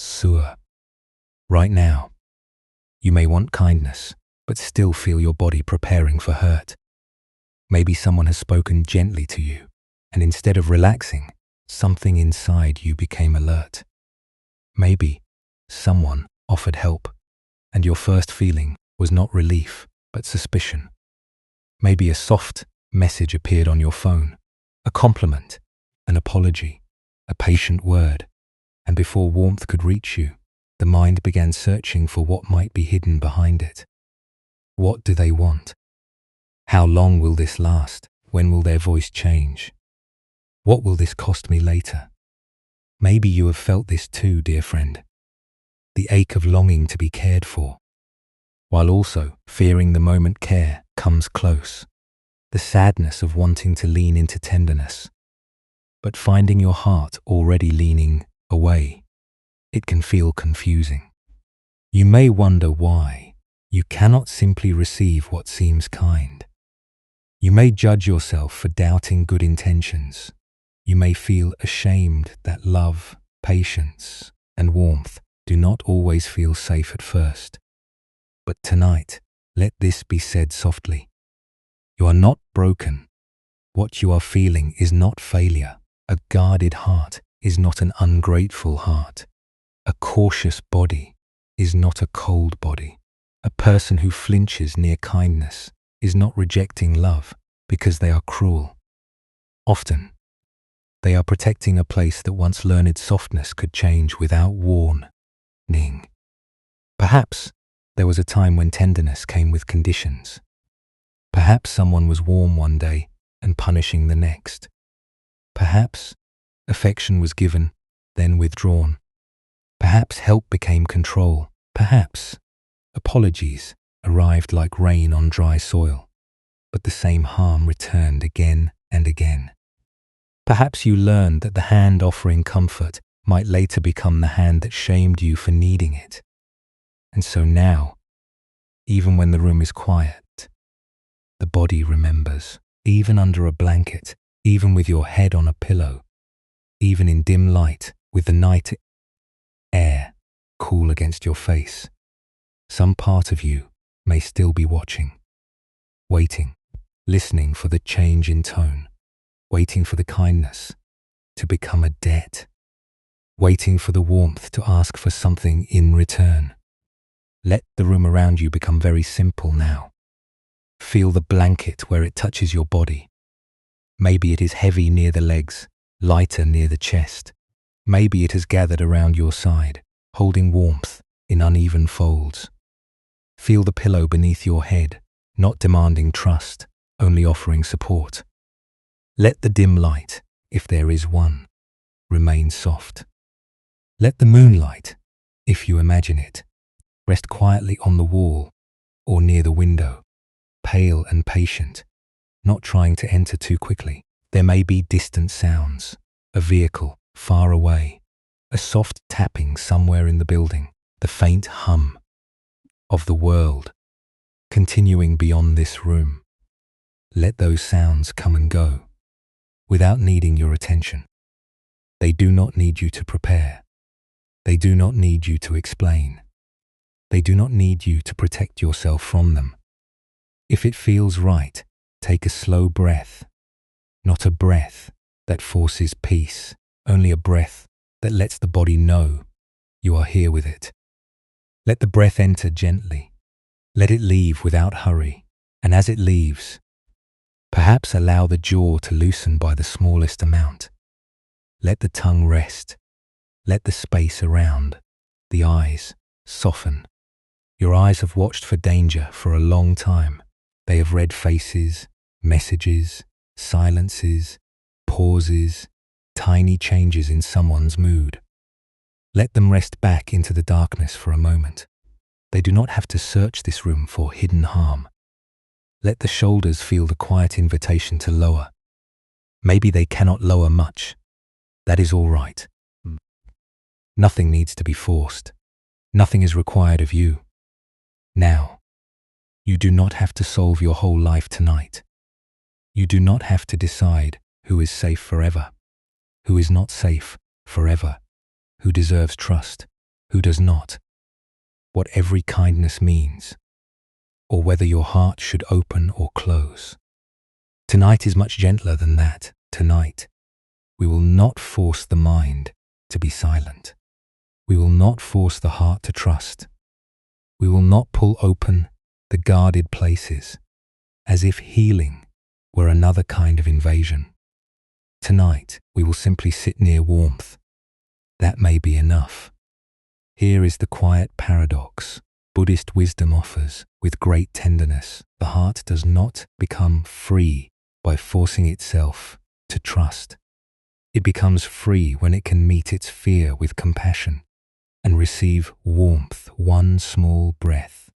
Sewer. Right now, you may want kindness, but still feel your body preparing for hurt. Maybe someone has spoken gently to you, and instead of relaxing, something inside you became alert. Maybe someone offered help, and your first feeling was not relief, but suspicion. Maybe a soft message appeared on your phone, a compliment, an apology, a patient word, and before warmth could reach you, the mind began searching for what might be hidden behind it. What do they want? How long will this last? When will their voice change? What will this cost me later? Maybe you have felt this too, dear friend. The ache of longing to be cared for, while also fearing the moment care comes close. The sadness of wanting to lean into tenderness, but finding your heart already leaning away. It can feel confusing. You may wonder why you cannot simply receive what seems kind. You may judge yourself for doubting good intentions. You may feel ashamed that love, patience, and warmth do not always feel safe at first. But tonight, let this be said softly. You are not broken. What you are feeling is not failure. A guarded heart is not an ungrateful heart. A cautious body is not a cold body. A person who flinches near kindness is not rejecting love because they are cruel. Often, they are protecting a place that once learned softness could change without warning. Perhaps there was a time when tenderness came with conditions. Perhaps someone was warm one day and punishing the next. Perhaps affection was given, then withdrawn. Perhaps help became control. Perhaps apologies arrived like rain on dry soil, but the same harm returned again and again. Perhaps you learned that the hand offering comfort might later become the hand that shamed you for needing it. And so now, even when the room is quiet, the body remembers, even under a blanket, even with your head on a pillow, even in dim light with the night air cool against your face. Some part of you may still be watching, waiting, listening for the change in tone, waiting for the kindness to become a debt, waiting for the warmth to ask for something in return. Let the room around you become very simple now. Feel the blanket where it touches your body. Maybe it is heavy near the legs, lighter near the chest. Maybe it has gathered around your side, holding warmth in uneven folds. Feel the pillow beneath your head, not demanding trust, only offering support. Let the dim light, if there is one, remain soft. Let the moonlight, if you imagine it, rest quietly on the wall or near the window, pale and patient, not trying to enter too quickly. There may be distant sounds, a vehicle far away, a soft tapping somewhere in the building, the faint hum of the world continuing beyond this room. Let those sounds come and go without needing your attention. They do not need you to prepare. They do not need you to explain. They do not need you to protect yourself from them. If it feels right, take a slow breath, not a breath that forces peace, only a breath that lets the body know you are here with it. Let the breath enter gently. Let it leave without hurry. And as it leaves, perhaps allow the jaw to loosen by the smallest amount. Let the tongue rest. Let the space around the eyes soften. Your eyes have watched for danger for a long time. They have read faces, messages, silences, pauses, tiny changes in someone's mood. Let them rest back into the darkness for a moment. They do not have to search this room for hidden harm. Let the shoulders feel the quiet invitation to lower. Maybe they cannot lower much. That is all right. Nothing needs to be forced. Nothing is required of you. Now, you do not have to solve your whole life tonight. You do not have to decide who is safe forever, who is not safe forever, who deserves trust, who does not, what every kindness means, or whether your heart should open or close. Tonight is much gentler than that. Tonight, we will not force the mind to be silent. We will not force the heart to trust. We will not pull open the guarded places as if healing were another kind of invasion. Tonight, we will simply sit near warmth. That may be enough. Here is the quiet paradox Buddhist wisdom offers with great tenderness. The heart does not become free by forcing itself to trust. It becomes free when it can meet its fear with compassion and receive warmth one small breath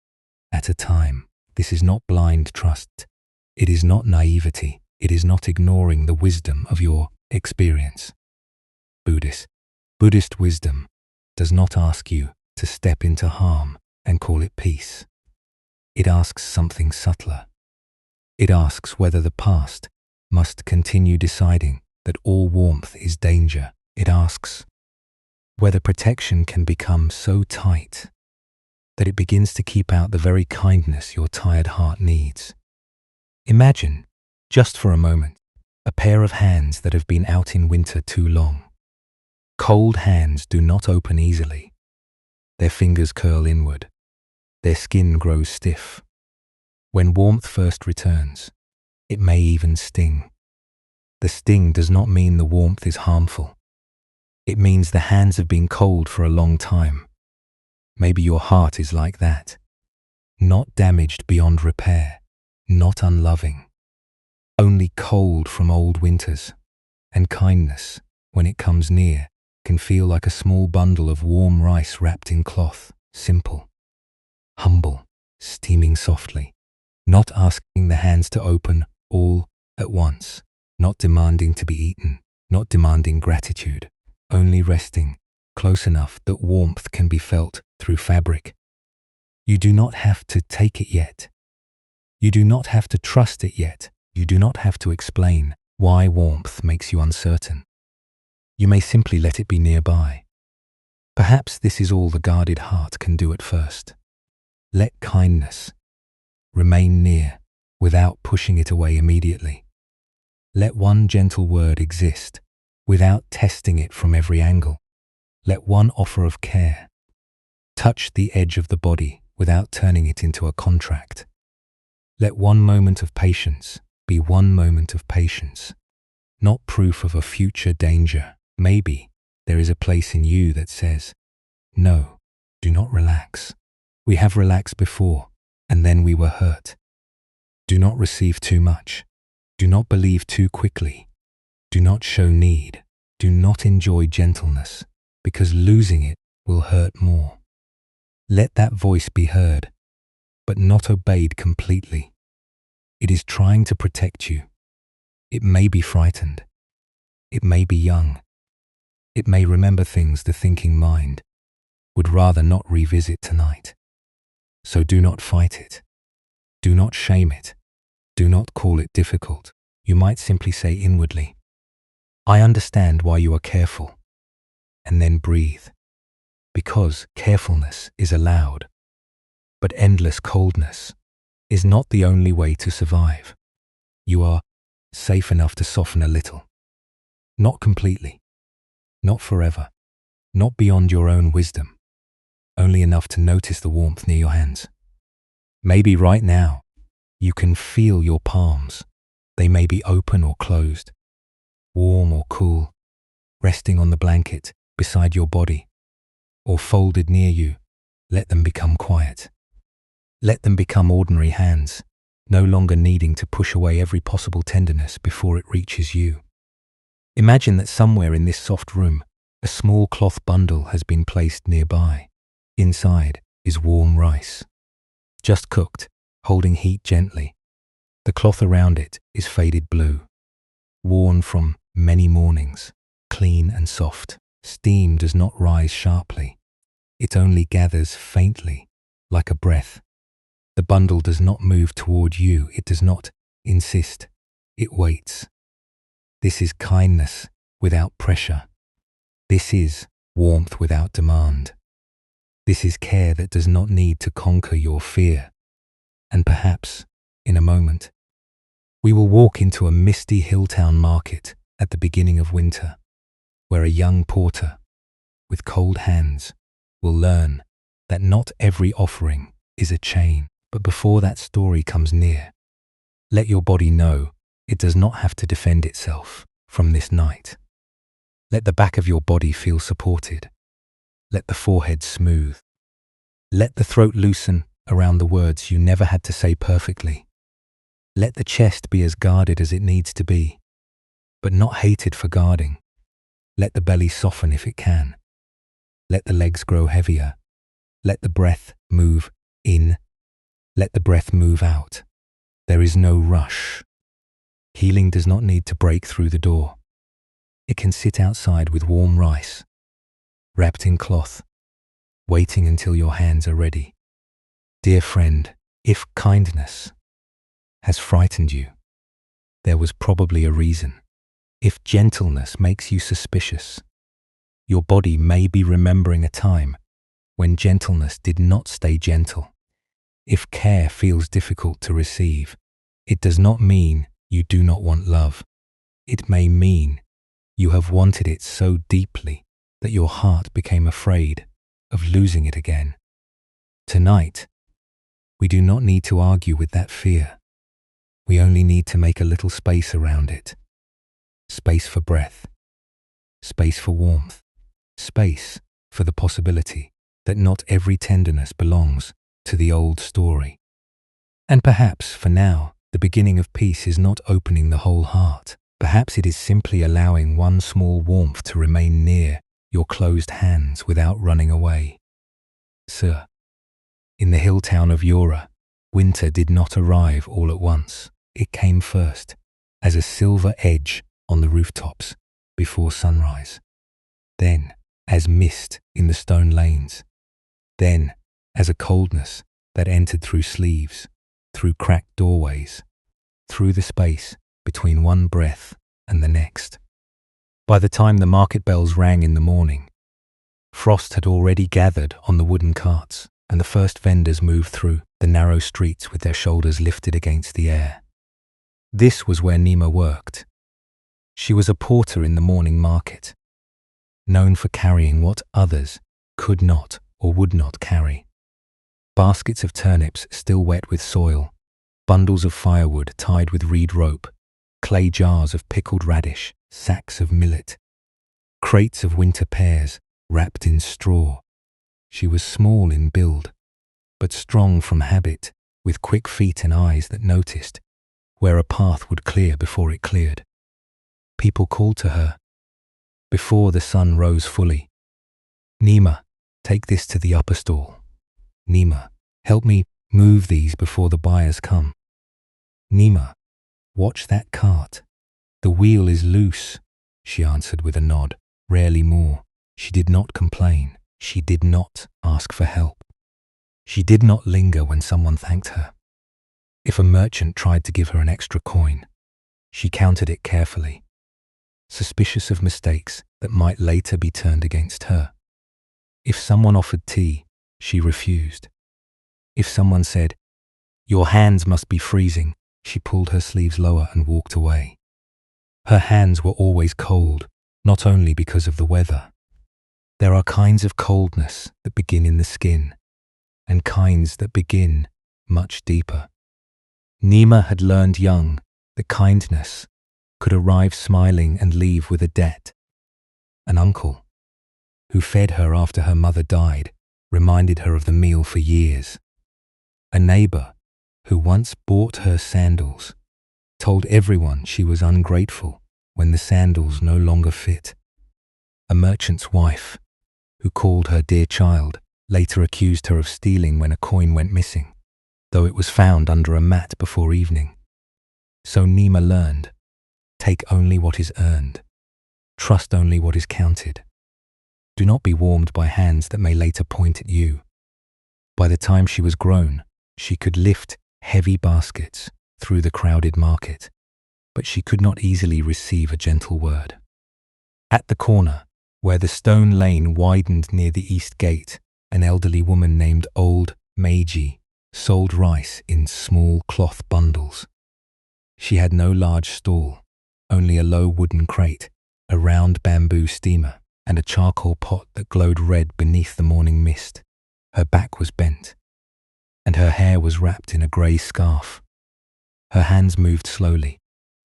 at a time. This is not blind trust. It is not naivety. It is not ignoring the wisdom of your experience. Buddhist wisdom does not ask you to step into harm and call it peace. It asks something subtler. It asks whether the past must continue deciding that all warmth is danger. It asks whether protection can become so tight that it begins to keep out the very kindness your tired heart needs. Imagine, just for a moment, a pair of hands that have been out in winter too long. Cold hands do not open easily. Their fingers curl inward. Their skin grows stiff. When warmth first returns, it may even sting. The sting does not mean the warmth is harmful. It means the hands have been cold for a long time. Maybe your heart is like that. Not damaged beyond repair, not unloving. Only cold from old winters. And kindness, when it comes near, can feel like a small bundle of warm rice wrapped in cloth, simple, humble, steaming softly, not asking the hands to open all at once, not demanding to be eaten, not demanding gratitude, only resting close enough that warmth can be felt through fabric. You do not have to take it yet. You do not have to trust it yet. You do not have to explain why warmth makes you uncertain. You may simply let it be nearby. Perhaps this is all the guarded heart can do at first. Let kindness remain near without pushing it away immediately. Let one gentle word exist without testing it from every angle. Let one offer of care touch the edge of the body without turning it into a contract. Let one moment of patience be one moment of patience, not proof of a future danger. Maybe there is a place in you that says, no, do not relax. We have relaxed before, and then we were hurt. Do not receive too much. Do not believe too quickly. Do not show need. Do not enjoy gentleness, because losing it will hurt more. Let that voice be heard, but not obeyed completely. It is trying to protect you. It may be frightened. It may be young. It may remember things the thinking mind would rather not revisit tonight. So do not fight it. Do not shame it. Do not call it difficult. You might simply say inwardly, I understand why you are careful. And then breathe. Because carefulness is allowed. But endless coldness is not the only way to survive. You are safe enough to soften a little. Not completely. Not forever. Not beyond your own wisdom. Only enough to notice the warmth near your hands. Maybe right now, you can feel your palms. They may be open or closed, warm or cool, resting on the blanket beside your body, or folded near you. Let them become quiet. Let them become ordinary hands, no longer needing to push away every possible tenderness before it reaches you. Imagine that somewhere in this soft room, a small cloth bundle has been placed nearby. Inside is warm rice, just cooked, holding heat gently. The cloth around it is faded blue, worn from many mornings, clean and soft. Steam does not rise sharply. It only gathers faintly, like a breath. The bundle does not move toward you. It does not insist. It waits. This is kindness without pressure. This is warmth without demand. This is care that does not need to conquer your fear. And perhaps, in a moment, we will walk into a misty hilltown market at the beginning of winter, where a young porter, with cold hands, will learn that not every offering is a chain. But before that story comes near, let your body know it does not have to defend itself from this night. Let the back of your body feel supported. Let the forehead smooth. Let the throat loosen around the words you never had to say perfectly. Let the chest be as guarded as it needs to be, but not hated for guarding. Let the belly soften if it can. Let the legs grow heavier. Let the breath move in. Let the breath move out. There is no rush. Healing does not need to break through the door. It can sit outside with warm rice, wrapped in cloth, waiting until your hands are ready. Dear friend, if kindness has frightened you, there was probably a reason. If gentleness makes you suspicious, your body may be remembering a time when gentleness did not stay gentle. If care feels difficult to receive, it does not mean you do not want love. It may mean you have wanted it so deeply that your heart became afraid of losing it again. Tonight, we do not need to argue with that fear. We only need to make a little space around it. Space for breath, space for warmth, space for the possibility that not every tenderness belongs to the old story. And perhaps, for now, the beginning of peace is not opening the whole heart. Perhaps it is simply allowing one small warmth to remain near your closed hands without running away. Sir, in the hill town of Yora, winter did not arrive all at once. It came first, as a silver edge on the rooftops before sunrise. Then, as mist in the stone lanes. Then, as a coldness that entered through sleeves, through cracked doorways, through the space between one breath and the next. By the time the market bells rang in the morning, frost had already gathered on the wooden carts, and the first vendors moved through the narrow streets with their shoulders lifted against the air. This was where Nima worked. She was a porter in the morning market, known for carrying what others could not or would not carry. Baskets of turnips still wet with soil, bundles of firewood tied with reed rope, clay jars of pickled radish, sacks of millet, crates of winter pears wrapped in straw. She was small in build, but strong from habit, with quick feet and eyes that noticed where a path would clear before it cleared. People called to her before the sun rose fully. Nima, take this to the upper stall. Nima, help me move these before the buyers come. Nima, watch that cart. The wheel is loose, she answered with a nod, rarely more. She did not complain. She did not ask for help. She did not linger when someone thanked her. If a merchant tried to give her an extra coin, she counted it carefully, suspicious of mistakes that might later be turned against her. If someone offered tea, she refused. If someone said, "Your hands must be freezing," she pulled her sleeves lower and walked away. Her hands were always cold, not only because of the weather. There are kinds of coldness that begin in the skin, and kinds that begin much deeper. Nima had learned young that kindness could arrive smiling and leave with a debt. An uncle, who fed her after her mother died, reminded her of the meal for years. A neighbor, who once bought her sandals, told everyone she was ungrateful when the sandals no longer fit. A merchant's wife, who called her dear child, later accused her of stealing when a coin went missing, though it was found under a mat before evening. So Nima learned, take only what is earned, trust only what is counted. Do not be warmed by hands that may later point at you. By the time she was grown, she could lift heavy baskets through the crowded market, but she could not easily receive a gentle word. At the corner, where the stone lane widened near the east gate an elderly woman named Old Meiji sold rice in small cloth bundles. She had no large stall, only a low wooden crate, a round bamboo steamer, and a charcoal pot that glowed red beneath the morning mist. Her back was bent, and her hair was wrapped in a grey scarf. Her hands moved slowly,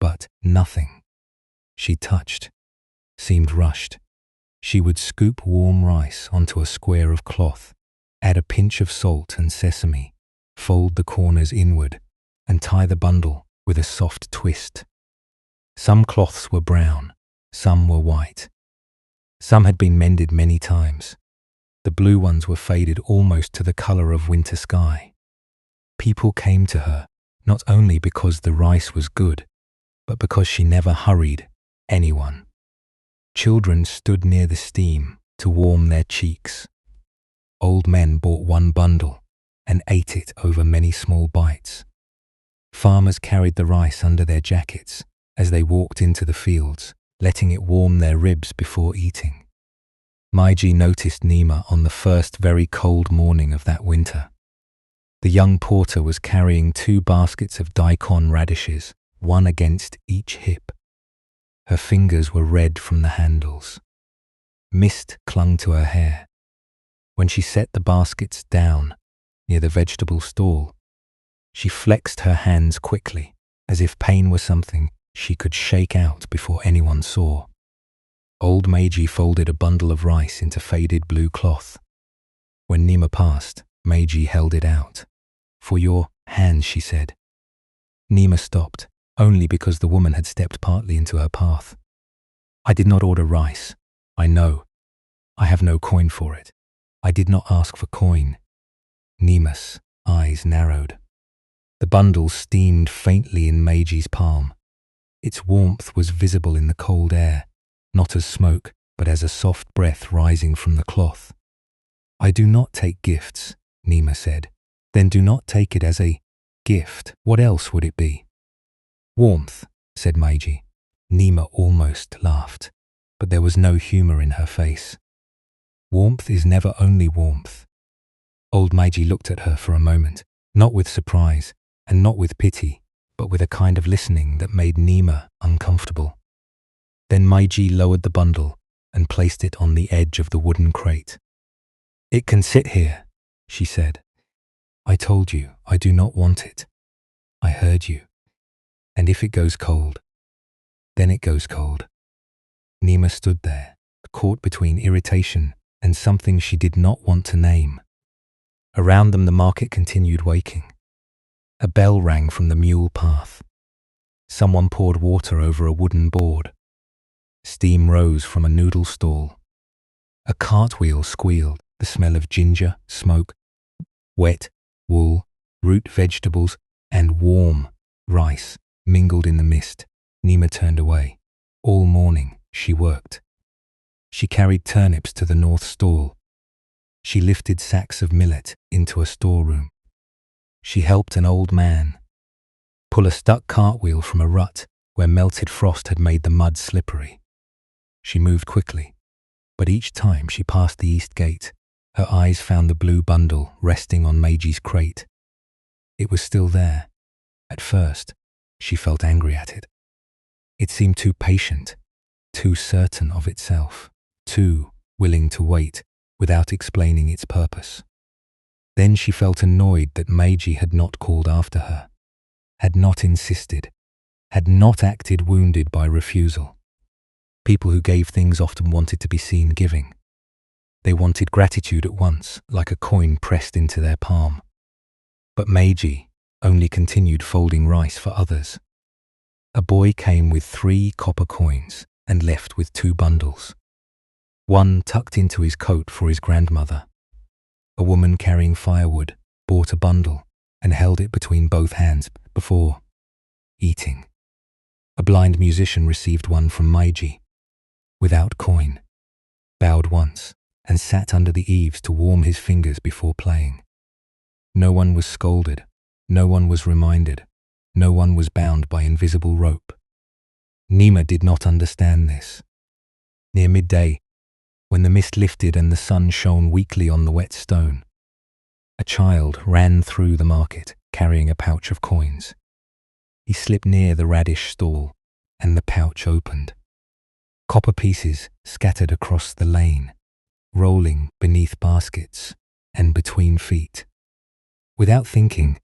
but nothing she touched seemed rushed. She would scoop warm rice onto a square of cloth, add a pinch of salt and sesame, fold the corners inward, and tie the bundle with a soft twist. Some cloths were brown, some were white. Some had been mended many times. The blue ones were faded almost to the color of winter sky. People came to her not only because the rice was good, but because she never hurried anyone. Children stood near the steam to warm their cheeks. Old men bought one bundle and ate it over many small bites. Farmers carried the rice under their jackets as they walked into the fields, letting it warm their ribs before eating. Meiji noticed Nima on the first very cold morning of that winter. The young porter was carrying 2 baskets of daikon radishes, one against each hip. Her fingers were red from the handles. Mist clung to her hair. When she set the baskets down near the vegetable stall, she flexed her hands quickly, as if pain were something she could shake out before anyone saw. Old Meiji folded a bundle of rice into faded blue cloth. When Nima passed, Meiji held it out. "For your hands," she said. Nima stopped, only because the woman had stepped partly into her path. "I did not order rice. I know. I have no coin for it. I did not ask for coin." Nima's eyes narrowed. The bundle steamed faintly in Meiji's palm. Its warmth was visible in the cold air, not as smoke, but as a soft breath rising from the cloth. "I do not take gifts," Nima said. "Then do not take it as a gift. What else would it be?" "Warmth," said Meiji. Nima almost laughed, but there was no humor in her face. "Warmth is never only warmth." Old Meiji looked at her for a moment, not with surprise and not with pity, but with a kind of listening that made Nima uncomfortable. Then Meiji lowered the bundle and placed it on the edge of the wooden crate. "It can sit here," she said. "I told you I do not want it. I heard you. And if it goes cold, then it goes cold." Nima stood there, caught between irritation and something she did not want to name. Around them the market continued waking. A bell rang from the mule path. Someone poured water over a wooden board. Steam rose from a noodle stall. A cartwheel squealed, the smell of ginger, smoke, wet wool, root vegetables, and warm rice mingled in the mist. Nima turned away. All morning she worked. She carried turnips to the north stall. She lifted sacks of millet into a storeroom. She helped an old man pull a stuck cartwheel from a rut where melted frost had made the mud slippery. She moved quickly, but each time she passed the east gate, her eyes found the blue bundle resting on Meiji's crate. It was still there. At first, she felt angry at it. It seemed too patient, too certain of itself, too willing to wait without explaining its purpose. Then she felt annoyed that Meiji had not called after her, had not insisted, had not acted wounded by refusal. People who gave things often wanted to be seen giving. They wanted gratitude at once, like a coin pressed into their palm. But Meiji only continued folding rice for others. A boy came with 3 copper coins and left with 2 bundles. One tucked into his coat for his grandmother. A woman carrying firewood bought a bundle and held it between both hands before eating. A blind musician received one from Meiji, without coin, bowed once, and sat under the eaves to warm his fingers before playing. No one was scolded, no one was reminded, no one was bound by invisible rope. Nima did not understand this. Near midday, When the mist lifted and the sun shone weakly on the wet stone, a child ran through the market carrying a pouch of coins. He slipped near the radish stall, and the pouch opened. Copper pieces scattered across the lane, rolling beneath baskets and between feet. Without thinking,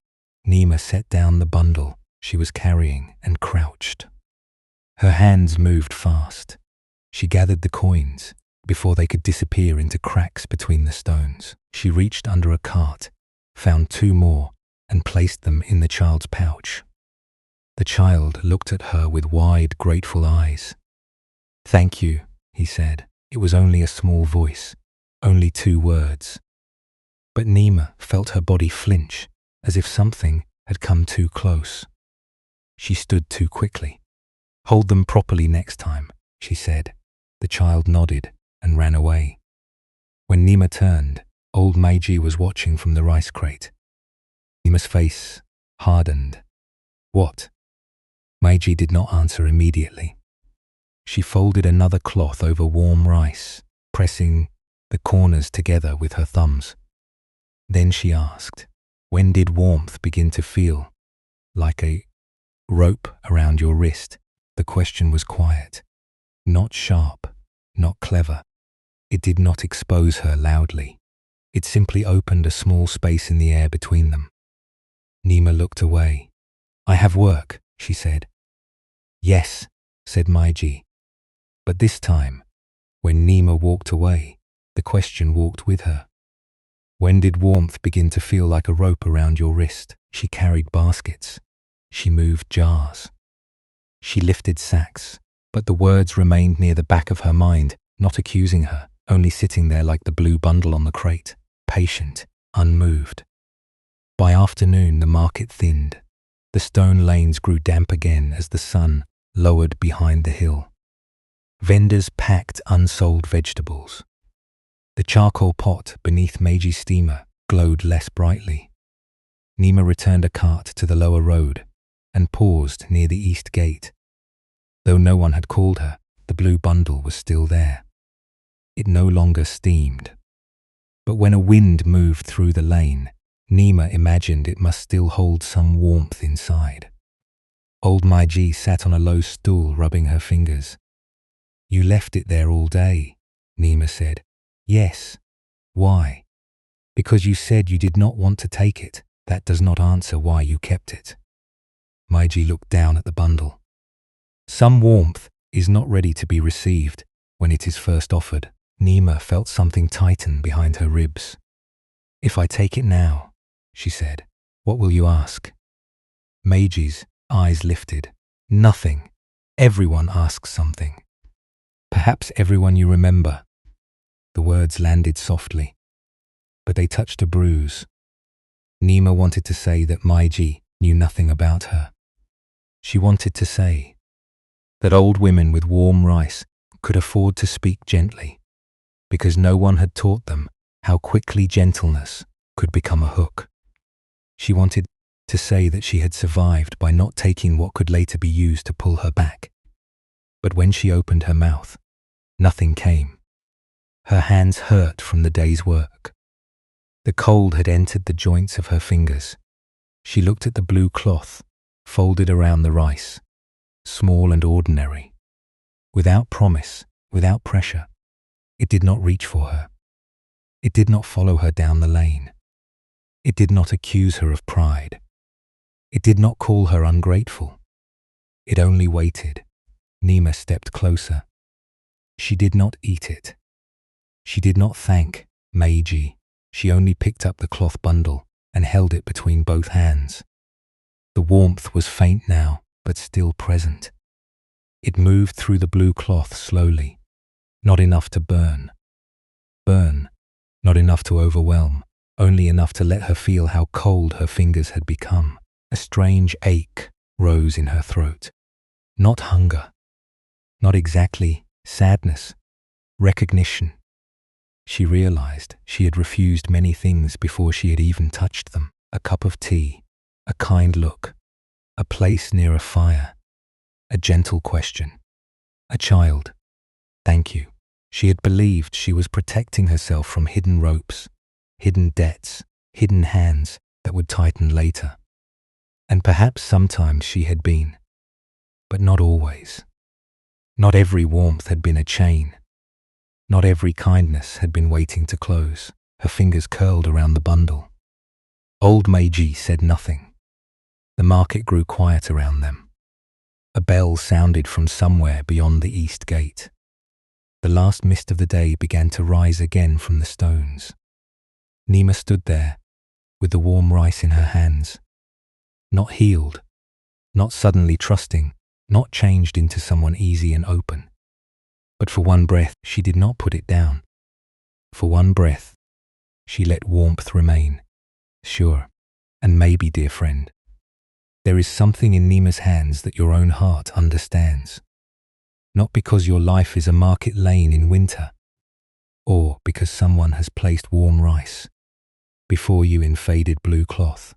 Nima set down the bundle she was carrying and crouched. Her hands moved fast. She gathered the coins before they could disappear into cracks between the stones. She reached under a cart, found 2 more, and placed them in the child's pouch. The child looked at her with wide, grateful eyes. "Thank you," he said. It was only a small voice, only 2 words. But Nima felt her body flinch, as if something had come too close. She stood too quickly. "Hold them properly next time," she said. The child nodded and ran away. When Nima turned, old Meiji was watching from the rice crate. Nima's face hardened. "What?" Meiji did not answer immediately. She folded another cloth over warm rice, pressing the corners together with her thumbs. Then she asked, "When did warmth begin to feel like a rope around your wrist?" The question was quiet, not sharp, not clever. It did not expose her loudly. It simply opened a small space in the air between them. Nima looked away. "I have work," she said. "Yes," said Meiji. But this time, when Nima walked away, the question walked with her. "When did warmth begin to feel like a rope around your wrist?" She carried baskets. She moved jars. She lifted sacks, but the words remained near the back of her mind, not accusing her, only sitting there like the blue bundle on the crate, patient, unmoved. By afternoon, the market thinned. The stone lanes grew damp again as the sun lowered behind the hill. Vendors packed unsold vegetables. The charcoal pot beneath Meiji's steamer glowed less brightly. Nima returned a cart to the lower road and paused near the east gate. Though no one had called her, the blue bundle was still there. It no longer steamed. But when a wind moved through the lane, Nima imagined it must still hold some warmth inside. Old Meiji sat on a low stool rubbing her fingers. "You left it there all day," Nima said. "Yes. Why?" "Because you said you did not want to take it. That does not answer why you kept it." Meiji looked down at the bundle. "Some warmth is not ready to be received when it is first offered." Nima felt something tighten behind her ribs. "If I take it now," she said, "what will you ask?" Meiji's eyes lifted. "Nothing. Everyone asks something. Perhaps everyone you remember." The words landed softly, but they touched a bruise. Nima wanted to say that Meiji knew nothing about her. She wanted to say that old women with warm rice could afford to speak gently, because no one had taught them how quickly gentleness could become a hook. She wanted to say that she had survived by not taking what could later be used to pull her back. But when she opened her mouth, nothing came. Her hands hurt from the day's work. The cold had entered the joints of her fingers. She looked at the blue cloth folded around the rice, small and ordinary. Without promise, without pressure, it did not reach for her. It did not follow her down the lane. It did not accuse her of pride. It did not call her ungrateful. It only waited. Nima stepped closer. She did not eat it. She did not thank Meiji. She only picked up the cloth bundle and held it between both hands. The warmth was faint now, but still present. It moved through the blue cloth slowly, not enough to burn. Burn, not enough to overwhelm, only enough to let her feel how cold her fingers had become. A strange ache rose in her throat. Not hunger, not exactly sadness, recognition. She realized she had refused many things before she had even touched them. A cup of tea, a kind look, a place near a fire, a gentle question, a child, "Thank you." She had believed she was protecting herself from hidden ropes, hidden debts, hidden hands that would tighten later. And perhaps sometimes she had been, but not always. Not every warmth had been a chain. Not every kindness had been waiting to close, her fingers curled around the bundle. Old Meiji said nothing. The market grew quiet around them. A bell sounded from somewhere beyond the east gate. The last mist of the day began to rise again from the stones. Nima stood there, with the warm rice in her hands. Not healed, not suddenly trusting, not changed into someone easy and open. But for one breath, she did not put it down. For one breath, she let warmth remain. Sure, and maybe, dear friend, there is something in Nima's hands that your own heart understands. Not because your life is a market lane in winter, or because someone has placed warm rice before you in faded blue cloth,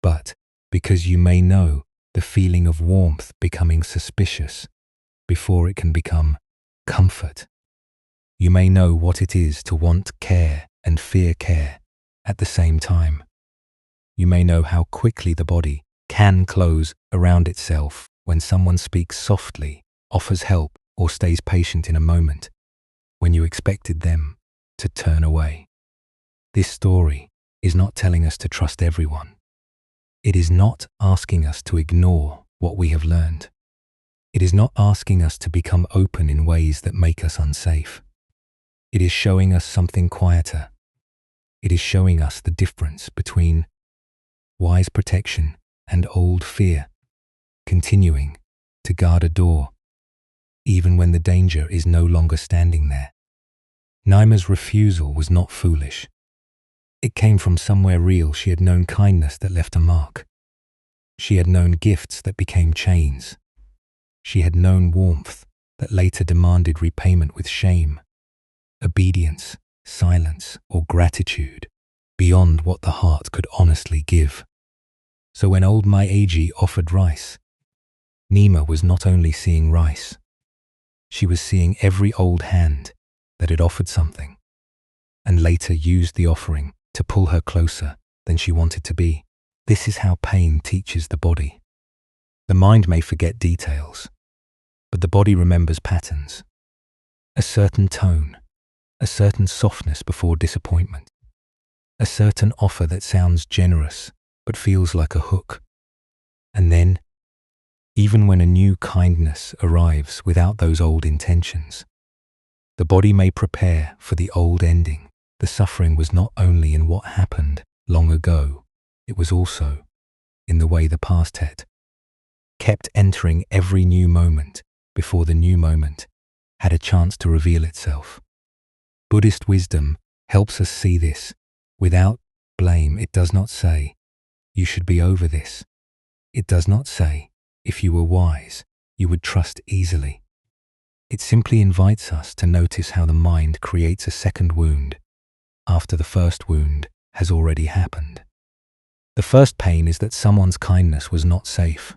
but because you may know the feeling of warmth becoming suspicious before it can become comfort. You may know what it is to want care and fear care at the same time. You may know how quickly the body can close around itself when someone speaks softly, offers help, or stays patient in a moment when you expected them to turn away. This story is not telling us to trust everyone. It is not asking us to ignore what we have learned. It is not asking us to become open in ways that make us unsafe. It is showing us something quieter. It is showing us the difference between wise protection and old fear, continuing to guard a door, even when the danger is no longer standing there. Nima's refusal was not foolish. It came from somewhere real. She had known kindness that left a mark. She had known gifts that became chains. She had known warmth that later demanded repayment with shame, obedience, silence, or gratitude beyond what the heart could honestly give. So when old Meiji offered rice, Nima was not only seeing rice, she was seeing every old hand that had offered something, and later used the offering to pull her closer than she wanted to be. This is how pain teaches the body. The mind may forget details, but the body remembers patterns. A certain tone, a certain softness before disappointment, a certain offer that sounds generous but feels like a hook. And then, even when a new kindness arrives without those old intentions, the body may prepare for the old ending. The suffering was not only in what happened long ago, it was also in the way the past had kept entering every new moment before the new moment had a chance to reveal itself. Buddhist wisdom helps us see this. Without blame, it does not say, you should be over this. It does not say, if you were wise, you would trust easily. It simply invites us to notice how the mind creates a second wound after the first wound has already happened. The first pain is that someone's kindness was not safe.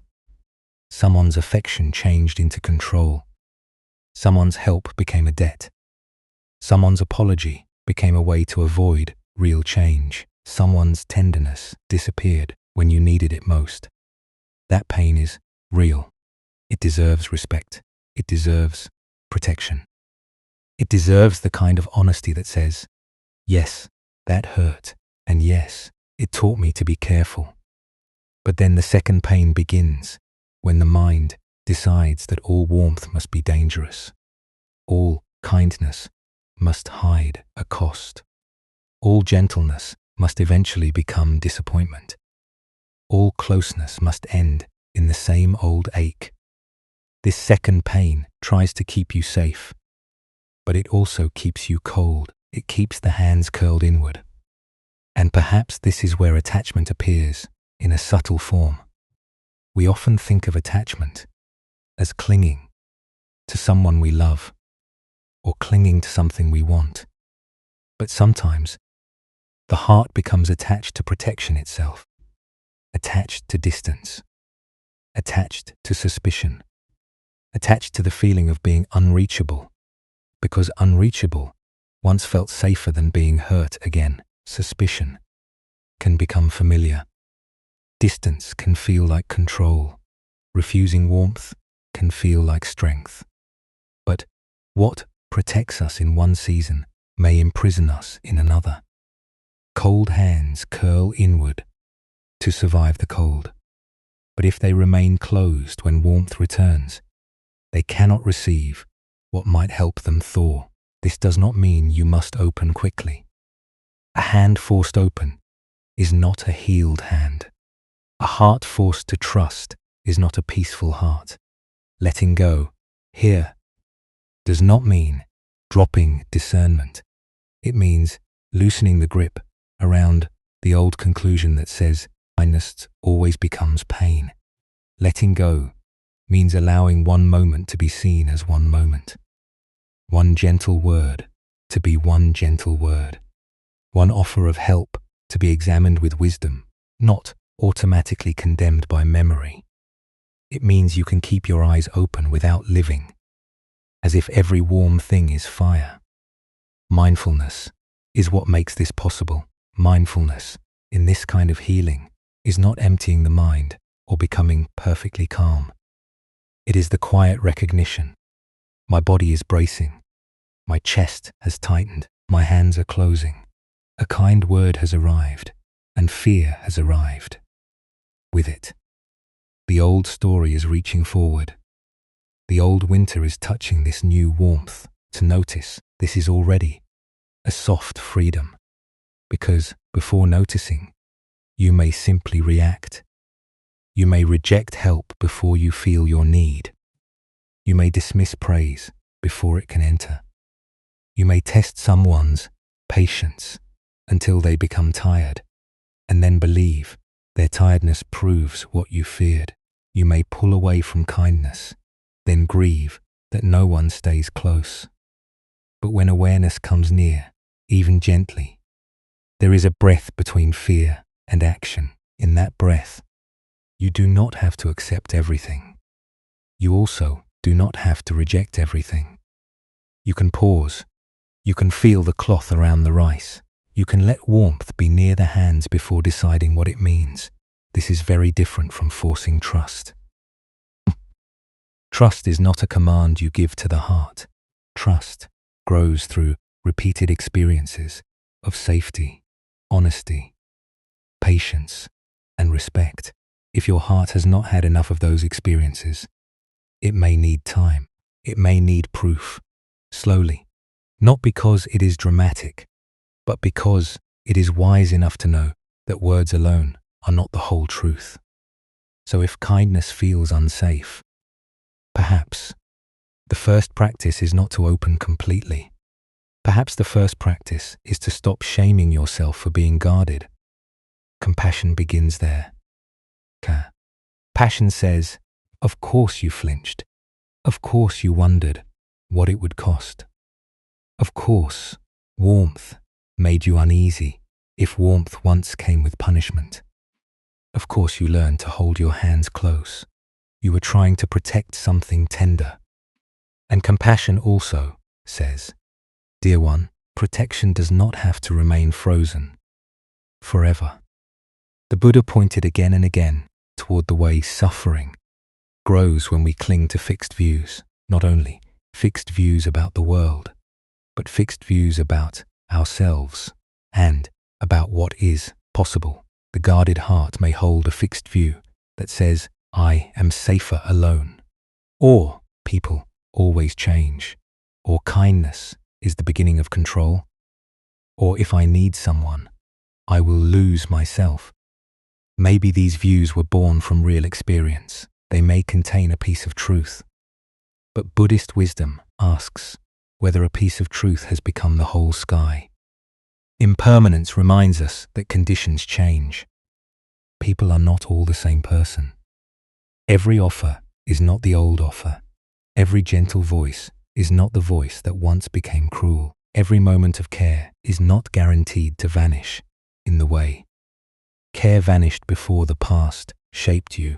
Someone's affection changed into control. Someone's help became a debt. Someone's apology became a way to avoid real change. Someone's tenderness disappeared when you needed it most. That pain is real. It deserves respect. It deserves protection. It deserves the kind of honesty that says, yes, that hurt, and yes, it taught me to be careful. But then the second pain begins when the mind decides that all warmth must be dangerous. All kindness must hide a cost. All gentleness must eventually become disappointment. All closeness must end in the same old ache. This second pain tries to keep you safe, but it also keeps you cold. It keeps the hands curled inward. And perhaps this is where attachment appears in a subtle form. We often think of attachment as clinging to someone we love or clinging to something we want. But sometimes the heart becomes attached to protection itself, attached to distance, attached to suspicion, attached to the feeling of being unreachable, because unreachable once felt safer than being hurt again. Suspicion can become familiar. Distance can feel like control. Refusing warmth can feel like strength. But what protects us in one season may imprison us in another. Cold hands curl inward to survive the cold. But if they remain closed when warmth returns, they cannot receive what might help them thaw. This does not mean you must open quickly. A hand forced open is not a healed hand. A heart forced to trust is not a peaceful heart. Letting go here does not mean dropping discernment. It means loosening the grip around the old conclusion that says kindness always becomes pain. Letting go means allowing one moment to be seen as one moment. One gentle word to be one gentle word. One offer of help to be examined with wisdom, not automatically condemned by memory. It means you can keep your eyes open without living, as if every warm thing is fire. Mindfulness is what makes this possible. Mindfulness in this kind of healing is not emptying the mind or becoming perfectly calm. It is the quiet recognition. My body is bracing. My chest has tightened. My hands are closing. A kind word has arrived, and fear has arrived. With it, the old story is reaching forward. The old winter is touching this new warmth. To notice this is already a soft freedom, because before noticing, you may simply react. You may reject help before you feel your need. You may dismiss praise before it can enter. You may test someone's patience until they become tired, and then believe their tiredness proves what you feared. You may pull away from kindness, then grieve that no one stays close. But when awareness comes near, even gently, there is a breath between fear and action. In that breath, you do not have to accept everything. You also do not have to reject everything. You can pause. You can feel the cloth around the rice. You can let warmth be near the hands before deciding what it means. This is very different from forcing trust. Trust is not a command you give to the heart. Trust grows through repeated experiences of safety, honesty, patience, and respect. If your heart has not had enough of those experiences, it may need time. It may need proof. Slowly. Not because it is dramatic, but because it is wise enough to know that words alone are not the whole truth. So if kindness feels unsafe, perhaps the first practice is not to open completely. Perhaps the first practice is to stop shaming yourself for being guarded. Compassion begins there. Passion says, of course you flinched. Of course you wondered what it would cost. Of course, warmth made you uneasy if warmth once came with punishment. Of course you learned to hold your hands close. You were trying to protect something tender. And compassion also says, dear one, protection does not have to remain frozen forever. The Buddha pointed again and again toward the way suffering grows when we cling to fixed views, not only fixed views about the world, but fixed views about ourselves and about what is possible. The guarded heart may hold a fixed view that says, I am safer alone, or people always change, or kindness is the beginning of control, or if I need someone, I will lose myself. Maybe these views were born from real experience. They may contain a piece of truth. But Buddhist wisdom asks whether a piece of truth has become the whole sky. Impermanence reminds us that conditions change. People are not all the same person. Every offer is not the old offer. Every gentle voice is not the voice that once became cruel. Every moment of care is not guaranteed to vanish in the way. Care vanished before the past shaped you,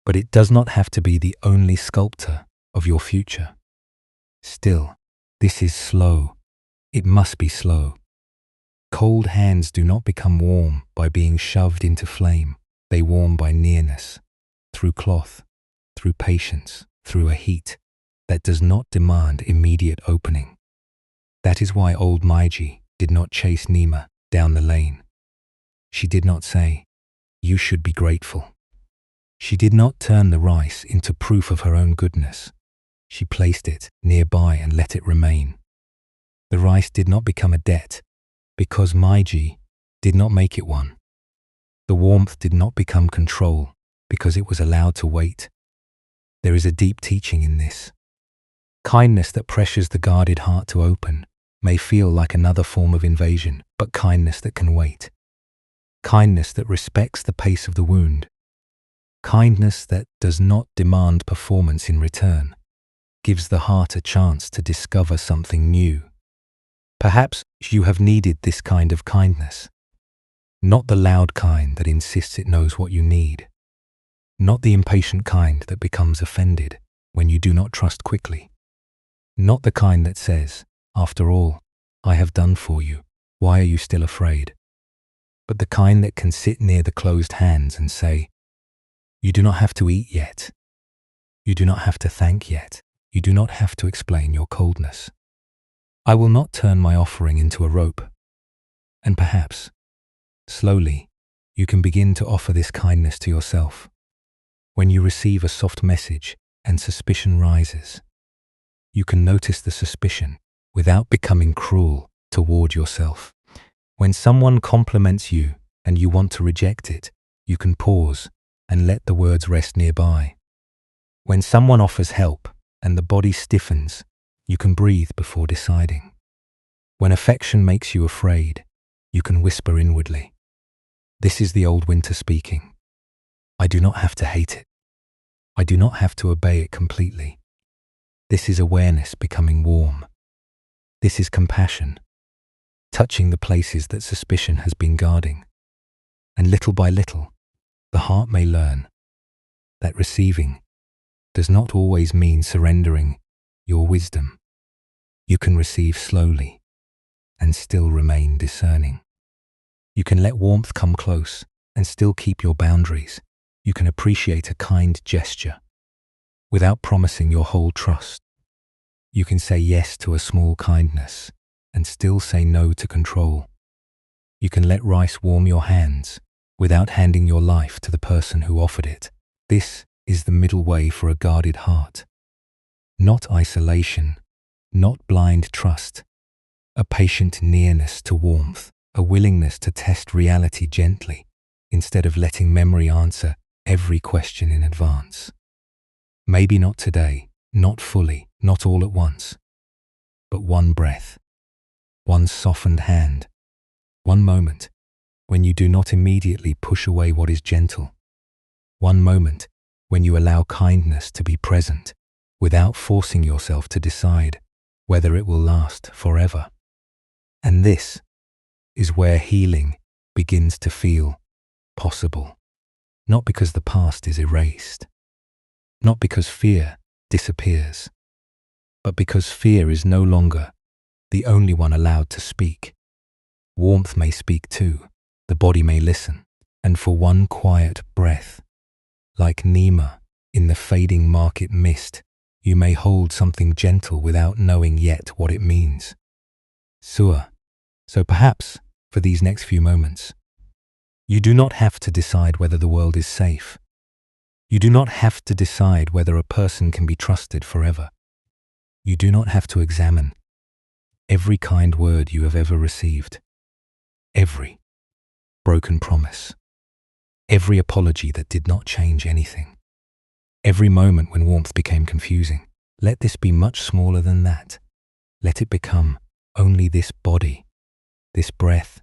but it does not have to be the only sculptor of your future. Still, This is slow. It must be slow. Cold hands do not become warm by being shoved into flame. They warm by nearness, through cloth, through patience, through a heat that does not demand immediate opening. That is why old Maiji did not chase Nima down the lane. She did not say, "You should be grateful." She did not turn the rice into proof of her own goodness. She placed it nearby and let it remain. The rice did not become a debt because Maiji did not make it one. The warmth did not become control because it was allowed to wait. There is a deep teaching in this. Kindness that pressures the guarded heart to open may feel like another form of invasion, but kindness that can wait. Kindness that respects the pace of the wound. Kindness that does not demand performance in return, gives the heart a chance to discover something new. Perhaps you have needed this kind of kindness. Not the loud kind that insists it knows what you need. Not the impatient kind that becomes offended when you do not trust quickly. Not the kind that says, "After all I have done for you, why are you still afraid?" But the kind that can sit near the closed hands and say, "You do not have to eat yet. You do not have to thank yet. You do not have to explain your coldness. I will not turn my offering into a rope." And perhaps, slowly, you can begin to offer this kindness to yourself. When you receive a soft message and suspicion rises, you can notice the suspicion without becoming cruel toward yourself. When someone compliments you and you want to reject it, you can pause and let the words rest nearby. When someone offers help and the body stiffens, you can breathe before deciding. When affection makes you afraid, you can whisper inwardly, "This is the old winter speaking. I do not have to hate it. I do not have to obey it completely. This is awareness becoming warm. This is compassion, touching the places that suspicion has been guarding. And little by little, the heart may learn that receiving does not always mean surrendering your wisdom. You can receive slowly and still remain discerning. You can let warmth come close and still keep your boundaries. You can appreciate a kind gesture without promising your whole trust. You can say yes to a small kindness and still say no to control. You can let rice warm your hands without handing your life to the person who offered it. This is the middle way for a guarded heart. Not isolation, not blind trust, a patient nearness to warmth, a willingness to test reality gently instead of letting memory answer every question in advance. Maybe not today, not fully, not all at once, but one breath, one softened hand, one moment when you do not immediately push away what is gentle, one moment when you allow kindness to be present without forcing yourself to decide whether it will last forever. And this is where healing begins to feel possible, not because the past is erased, not because fear disappears, but because fear is no longer the only one allowed to speak. Warmth may speak too, the body may listen, and for one quiet breath, like Nima in the fading market mist, you may hold something gentle without knowing yet what it means. Sua. So perhaps, for these next few moments, you do not have to decide whether the world is safe. You do not have to decide whether a person can be trusted forever. You do not have to examine every kind word you have ever received, every broken promise, every apology that did not change anything, every moment when warmth became confusing. Let this be much smaller than that. Let it become only this body, this breath,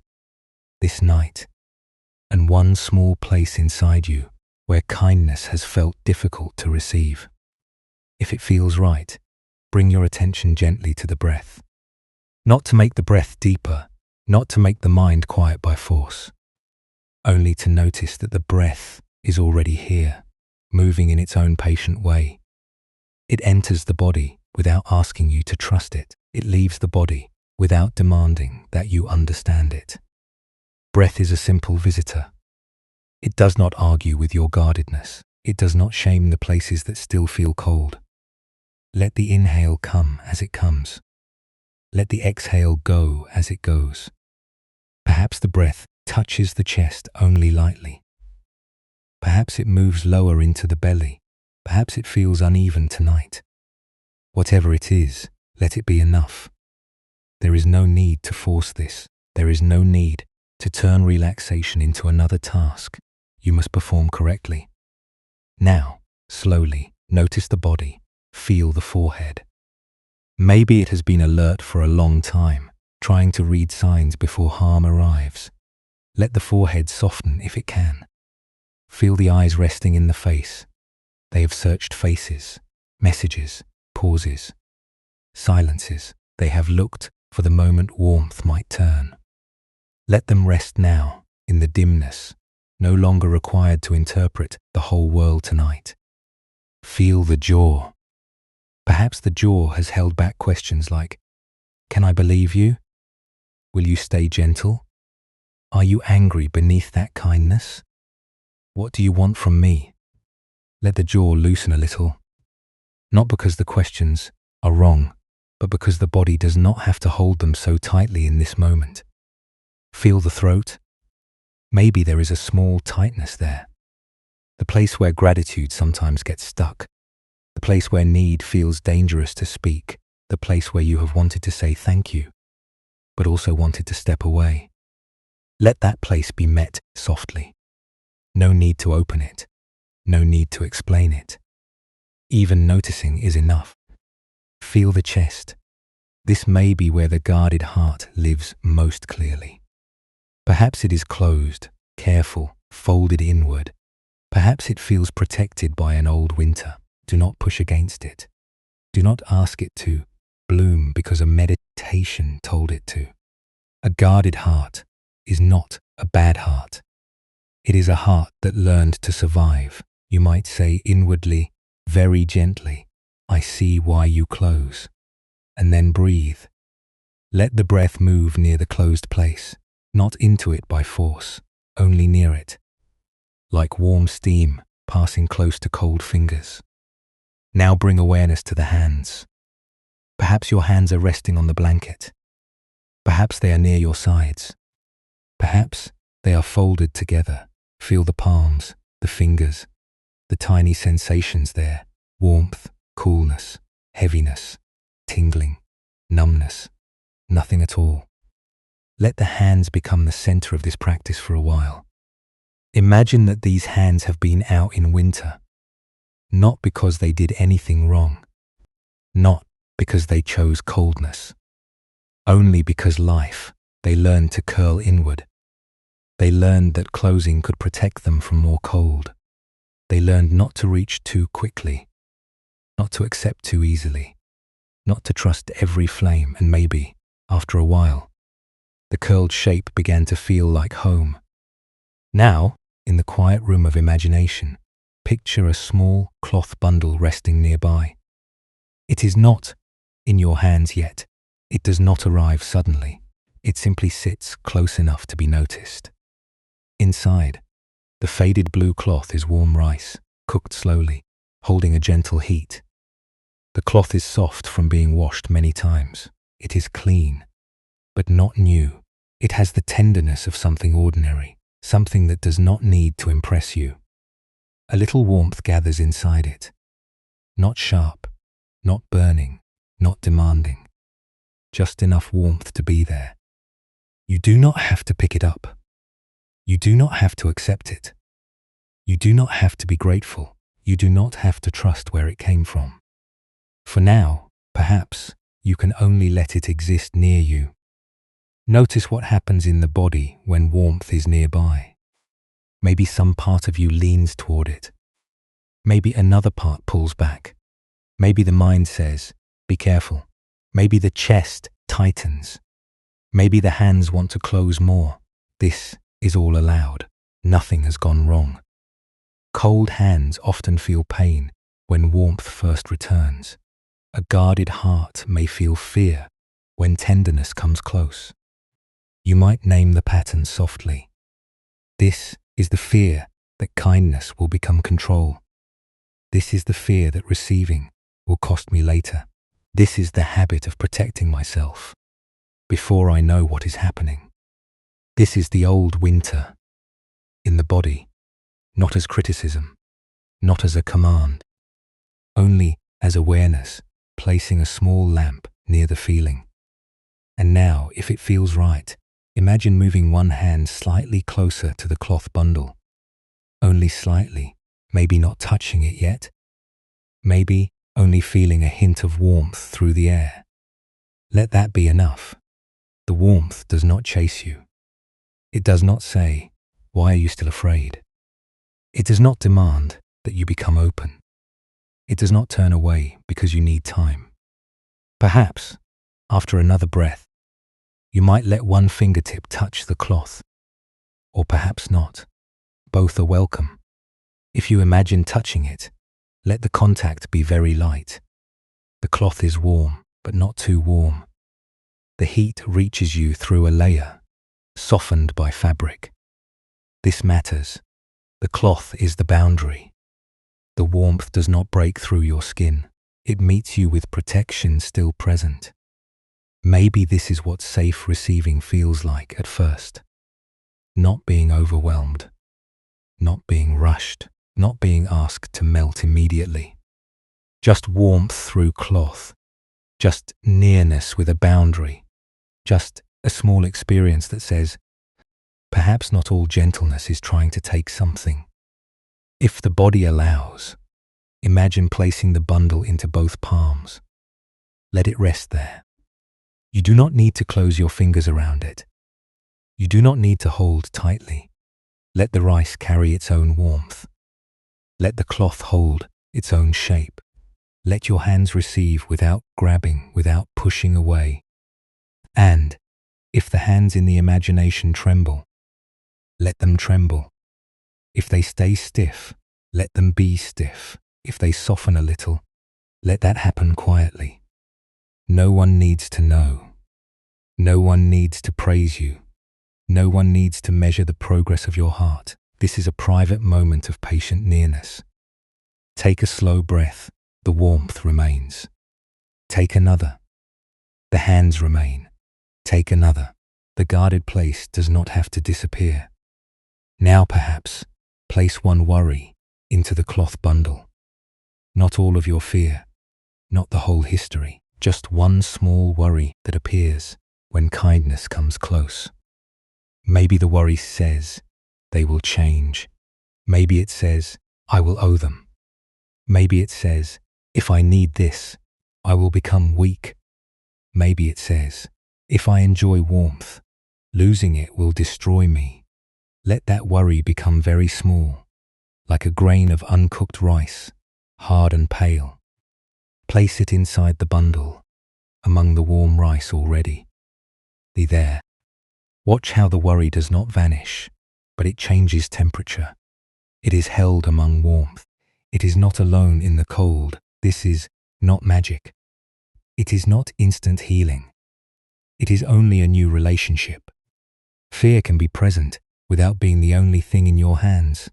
this night, and one small place inside you where kindness has felt difficult to receive. If it feels right, bring your attention gently to the breath. Not to make the breath deeper, not to make the mind quiet by force, only to notice that the breath is already here, moving in its own patient way. It enters the body without asking you to trust it. It leaves the body without demanding that you understand it. Breath is a simple visitor. It does not argue with your guardedness. It does not shame the places that still feel cold. Let the inhale come as it comes. Let the exhale go as it goes. Perhaps the breath touches the chest only lightly. Perhaps it moves lower into the belly. Perhaps it feels uneven tonight. Whatever it is, let it be enough. There is no need to force this. There is no need to turn relaxation into another task you must perform correctly. Now, slowly, notice the body. Feel the forehead. Maybe it has been alert for a long time, trying to read signs before harm arrives. Let the forehead soften if it can. Feel the eyes resting in the face. They have searched faces, messages, pauses, silences. They have looked for the moment warmth might turn. Let them rest now, in the dimness, no longer required to interpret the whole world tonight. Feel the jaw. Perhaps the jaw has held back questions like, "Can I believe you? Will you stay gentle? Are you angry beneath that kindness? What do you want from me?" Let the jaw loosen a little. Not because the questions are wrong, but because the body does not have to hold them so tightly in this moment. Feel the throat. Maybe there is a small tightness there. The place where gratitude sometimes gets stuck. The place where need feels dangerous to speak. The place where you have wanted to say thank you, but also wanted to step away. Let that place be met softly. No need to open it. No need to explain it. Even noticing is enough. Feel the chest. This may be where the guarded heart lives most clearly. Perhaps it is closed, careful, folded inward. Perhaps it feels protected by an old winter. Do not push against it. Do not ask it to bloom because a meditation told it to. A guarded heart is not a bad heart. It is a heart that learned to survive. You might say inwardly, very gently, "I see why you close." And then breathe. Let the breath move near the closed place, not into it by force, only near it. Like warm steam passing close to cold fingers. Now bring awareness to the hands. Perhaps your hands are resting on the blanket. Perhaps they are near your sides. Perhaps they are folded together. Feel the palms, the fingers, the tiny sensations there. Warmth, coolness, heaviness, tingling, numbness, nothing at all. Let the hands become the center of this practice for a while. Imagine that these hands have been out in winter, not because they did anything wrong, not because they chose coldness, only because life, they learned to curl inward. They learned that closing could protect them from more cold. They learned not to reach too quickly, not to accept too easily, not to trust every flame, and maybe, after a while, the curled shape began to feel like home. Now, in the quiet room of imagination, picture a small cloth bundle resting nearby. It is not in your hands yet. It does not arrive suddenly. It simply sits close enough to be noticed. Inside, the faded blue cloth is warm rice, cooked slowly, holding a gentle heat. The cloth is soft from being washed many times. It is clean, but not new. It has the tenderness of something ordinary, something that does not need to impress you. A little warmth gathers inside it. Not sharp, not burning, not demanding. Just enough warmth to be there. You do not have to pick it up. You do not have to accept it. You do not have to be grateful. You do not have to trust where it came from. For now, perhaps, you can only let it exist near you. Notice what happens in the body when warmth is nearby. Maybe some part of you leans toward it. Maybe another part pulls back. Maybe the mind says, "Be careful." Maybe the chest tightens. Maybe the hands want to close more. This is all allowed. Nothing has gone wrong. Cold hands often feel pain when warmth first returns. A guarded heart may feel fear when tenderness comes close. You might name the pattern softly. This is the fear that kindness will become control. This is the fear that receiving will cost me later. This is the habit of protecting myself before I know what is happening. This is the old winter in the body, not as criticism, not as a command, only as awareness, placing a small lamp near the feeling. And now, if it feels right, imagine moving one hand slightly closer to the cloth bundle. Only slightly, maybe not touching it yet. Maybe only feeling a hint of warmth through the air. Let that be enough. The warmth does not chase you. It does not say, "Why are you still afraid?" It does not demand that you become open. It does not turn away because you need time. Perhaps, after another breath, you might let one fingertip touch the cloth, or perhaps not. Both are welcome. If you imagine touching it, let the contact be very light. The cloth is warm, but not too warm. The heat reaches you through a layer, softened by fabric. This matters. The cloth is the boundary. The warmth does not break through your skin. It meets you with protection still present. Maybe this is what safe receiving feels like at first. Not being overwhelmed, not being rushed, not being asked to melt immediately. Just warmth through cloth, just nearness with a boundary, just a small experience that says, perhaps not all gentleness is trying to take something. If the body allows, imagine placing the bundle into both palms. Let it rest there. You do not need to close your fingers around it. You do not need to hold tightly. Let the rice carry its own warmth. Let the cloth hold its own shape. Let your hands receive without grabbing, without pushing away. And if the hands in the imagination tremble, let them tremble. If they stay stiff, let them be stiff. If they soften a little, let that happen quietly. No one needs to know. No one needs to praise you. No one needs to measure the progress of your heart. This is a private moment of patient nearness. Take a slow breath. The warmth remains. Take another. The hands remain. Take another. The guarded place does not have to disappear. Now perhaps, place one worry into the cloth bundle. Not all of your fear, not the whole history, just one small worry that appears when kindness comes close. Maybe the worry says, they will change. Maybe it says, I will owe them. Maybe it says, if I need this, I will become weak. Maybe it says, if I enjoy warmth, losing it will destroy me. Let that worry become very small, like a grain of uncooked rice, hard and pale. Place it inside the bundle, among the warm rice already. Be there. Watch how the worry does not vanish, but it changes temperature. It is held among warmth. It is not alone in the cold. This is not magic. It is not instant healing. It is only a new relationship. Fear can be present without being the only thing in your hands.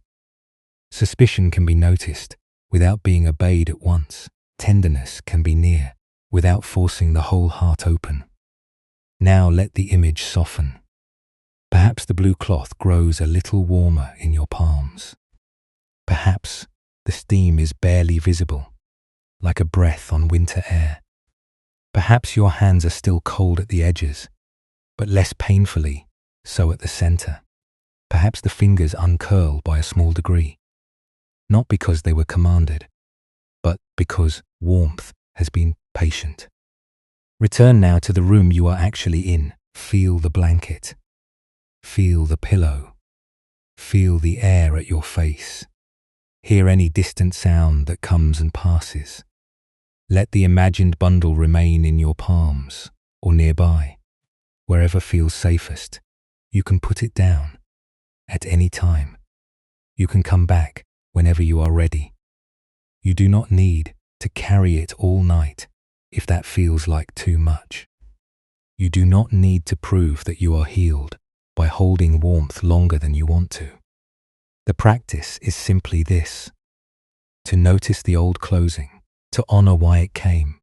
Suspicion can be noticed without being obeyed at once. Tenderness can be near without forcing the whole heart open. Now let the image soften. Perhaps the blue cloth grows a little warmer in your palms. Perhaps the steam is barely visible, like a breath on winter air. Perhaps your hands are still cold at the edges, but less painfully so at the center. Perhaps the fingers uncurl by a small degree, not because they were commanded, but because warmth has been patient. Return now to the room you are actually in. Feel the blanket. Feel the pillow. Feel the air at your face. Hear any distant sound that comes and passes. Let the imagined bundle remain in your palms or nearby. Wherever feels safest, you can put it down at any time. You can come back whenever you are ready. You do not need to carry it all night if that feels like too much. You do not need to prove that you are healed by holding warmth longer than you want to. The practice is simply this: to notice the old closing, to honor why it came,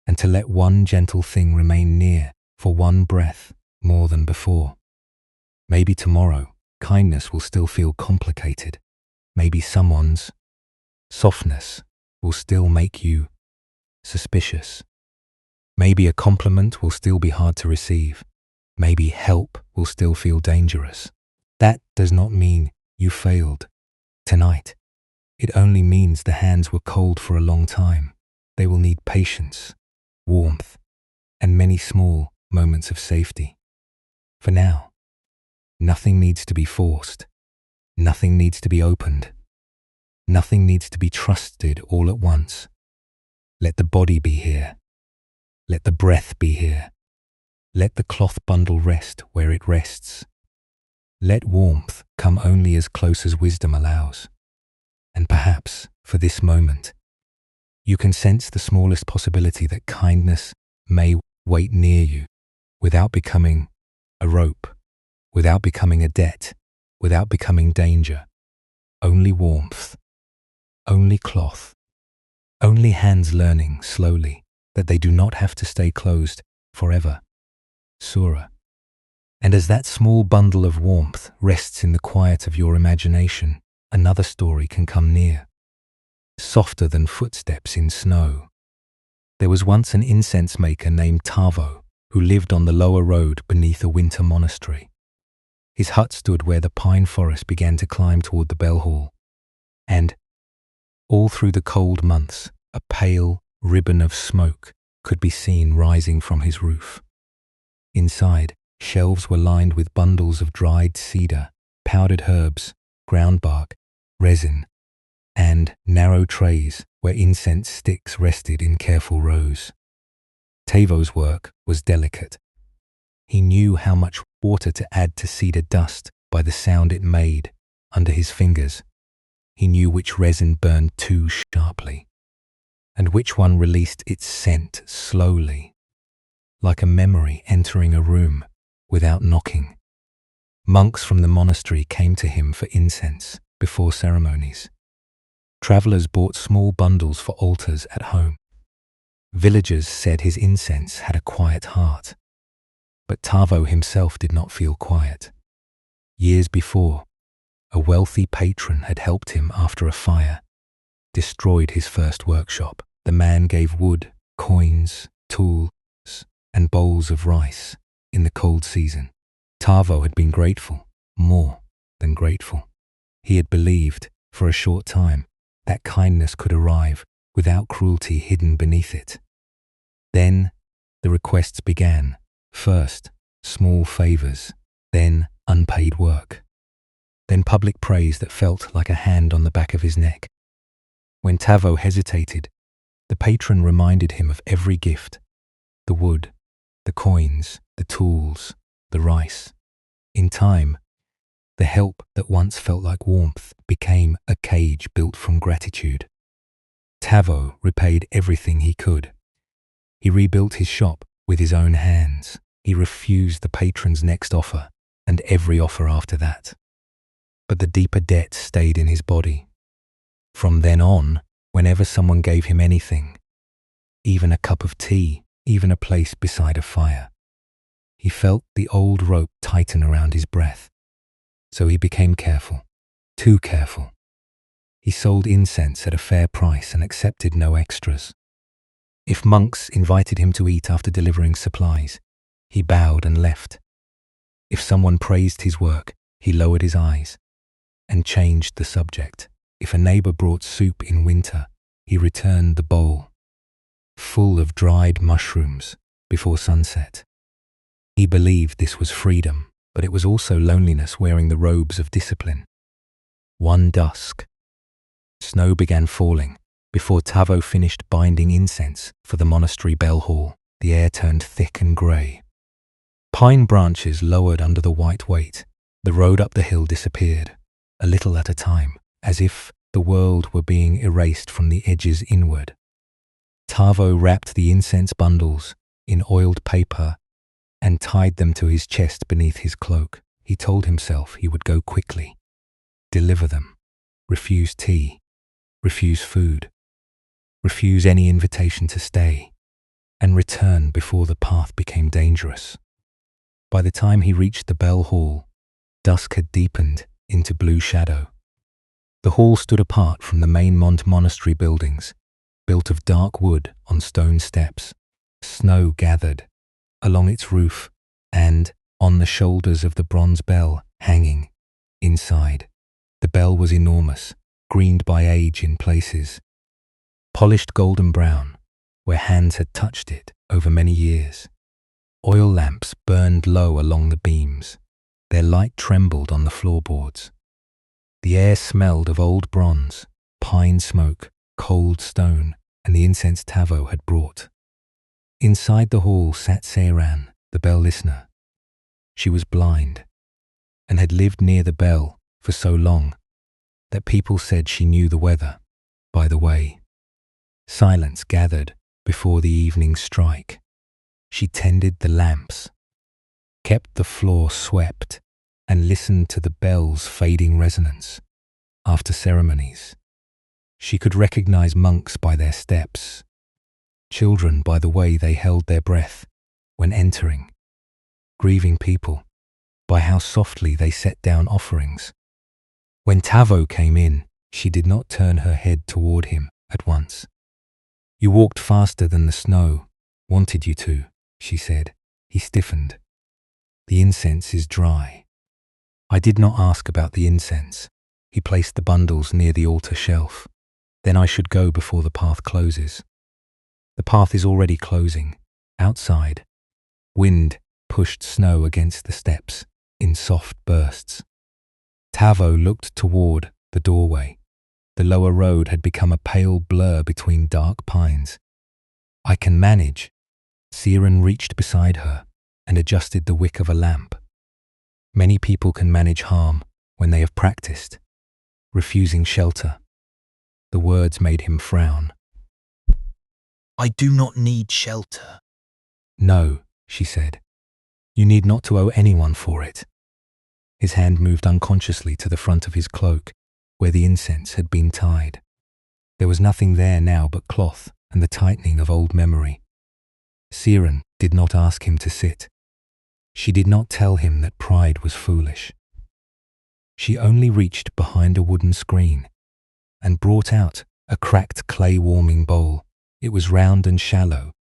and to let one gentle thing remain near for one breath more than before. Maybe tomorrow, kindness will still feel complicated. Maybe someone's softness will still make you suspicious. Maybe a compliment will still be hard to receive. Maybe help will still feel dangerous. That does not mean you failed tonight. It only means the hands were cold for a long time. They will need patience, warmth, and many small moments of safety. For now, nothing needs to be forced. Nothing needs to be opened. Nothing needs to be trusted all at once. Let the body be here. Let the breath be here. Let the cloth bundle rest where it rests. Let warmth come only as close as wisdom allows. And perhaps, for this moment, you can sense the smallest possibility that kindness may wait near you, without becoming a rope, without becoming a debt, without becoming danger. Only warmth, only cloth, only hands learning slowly that they do not have to stay closed forever. Surah. And as that small bundle of warmth rests in the quiet of your imagination, another story can come near. Softer than footsteps in snow. There was once an incense maker named Tavo who lived on the lower road beneath a winter monastery. His hut stood where the pine forest began to climb toward the bell hall, and all through the cold months, a pale ribbon of smoke could be seen rising from his roof. Inside, shelves were lined with bundles of dried cedar, powdered herbs, ground bark, resin, and narrow trays where incense sticks rested in careful rows. Tavo's work was delicate. He knew how much water to add to cedar dust by the sound it made under his fingers. He knew which resin burned too sharply, and which one released its scent slowly, like a memory entering a room without knocking. Monks from the monastery came to him for incense before ceremonies. Travelers bought small bundles for altars at home. Villagers said his incense had a quiet heart. But Tavo himself did not feel quiet. Years before, a wealthy patron had helped him after a fire, destroyed his first workshop. The man gave wood, coins, tools, and bowls of rice in the cold season. Tavo had been grateful, more than grateful. He had believed, for a short time, that kindness could arrive without cruelty hidden beneath it. Then the requests began. First, small favors, then unpaid work, then public praise that felt like a hand on the back of his neck. When Tavo hesitated, the patron reminded him of every gift: the wood, the coins, the tools, the rice. In time, the help that once felt like warmth became a cage built from gratitude. Tavo repaid everything he could. He rebuilt his shop with his own hands. He refused the patron's next offer and every offer after that. But the deeper debt stayed in his body. From then on, whenever someone gave him anything, even a cup of tea, even a place beside a fire, he felt the old rope tighten around his breath. So he became careful, too careful. He sold incense at a fair price and accepted no extras. If monks invited him to eat after delivering supplies, he bowed and left. If someone praised his work, he lowered his eyes and changed the subject. If a neighbor brought soup in winter, he returned the bowl, full of dried mushrooms, before sunset. He believed this was freedom, but it was also loneliness wearing the robes of discipline. One dusk, snow began falling. Before Tavo finished binding incense for the monastery bell hall, the air turned thick and grey. Pine branches lowered under the white weight. The road up the hill disappeared, a little at a time, as if the world were being erased from the edges inward. Tavo wrapped the incense bundles in oiled paper and tied them to his chest beneath his cloak. He told himself he would go quickly, deliver them, refuse tea, refuse food, refuse any invitation to stay, and return before the path became dangerous. By the time he reached the bell hall, dusk had deepened into blue shadow. The hall stood apart from the main monastery buildings, built of dark wood on stone steps. Snow gathered along its roof and on the shoulders of the bronze bell hanging inside. The bell was enormous, greened by age in places, polished golden brown where hands had touched it over many years. Oil lamps burned low along the beams. Their light trembled on the floorboards. The air smelled of old bronze, pine smoke, cold stone, and the incense Tavo had brought. Inside the hall sat Seiran, the bell listener. She was blind and had lived near the bell for so long that people said she knew the weather by the way. Silence gathered before the evening strike. She tended the lamps, kept the floor swept, and listened to the bell's fading resonance. After ceremonies, she could recognize monks by their steps, children by the way they held their breath when entering, grieving people by how softly they set down offerings. When Tavo came in, she did not turn her head toward him at once. "You walked faster than the snow wanted you to," she said. He stiffened. "The incense is dry." "I did not ask about the incense." He placed the bundles near the altar shelf. "Then I should go before the path closes." "The path is already closing." Outside, wind pushed snow against the steps in soft bursts. Tavo looked toward the doorway. The lower road had become a pale blur between dark pines. "I can manage." Seiran reached beside her and adjusted the wick of a lamp. Many people can manage harm when they have practiced, refusing shelter. The words made him frown. "I do not need shelter." "No," she said. "You need not to owe anyone for it." His hand moved unconsciously to the front of his cloak, where the incense had been tied. There was nothing there now but cloth and the tightening of old memory. Seiran did not ask him to sit. She did not tell him that pride was foolish. She only reached behind a wooden screen and brought out a cracked clay warming bowl. It was round and shallow,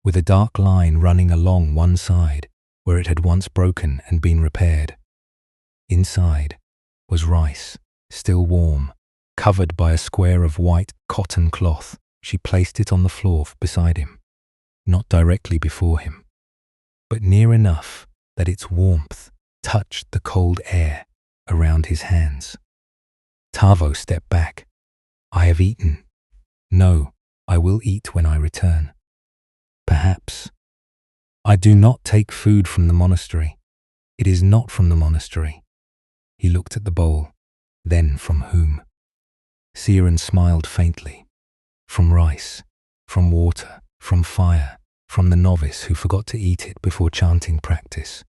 with a dark line running along one side where it had once broken and been repaired. Inside was rice, still warm, covered by a square of white cotton cloth. She placed it on the floor beside him, not directly before him, but near enough that its warmth touched the cold air around his hands. Tavo stepped back. "I have eaten." "No, I will eat when I return." "Perhaps." "I do not take food from the monastery. It is not from the monastery." He looked at the bowl. "Then from whom?" Seiran smiled faintly. "From rice, from water, from fire, from the novice who forgot to eat it before chanting practice.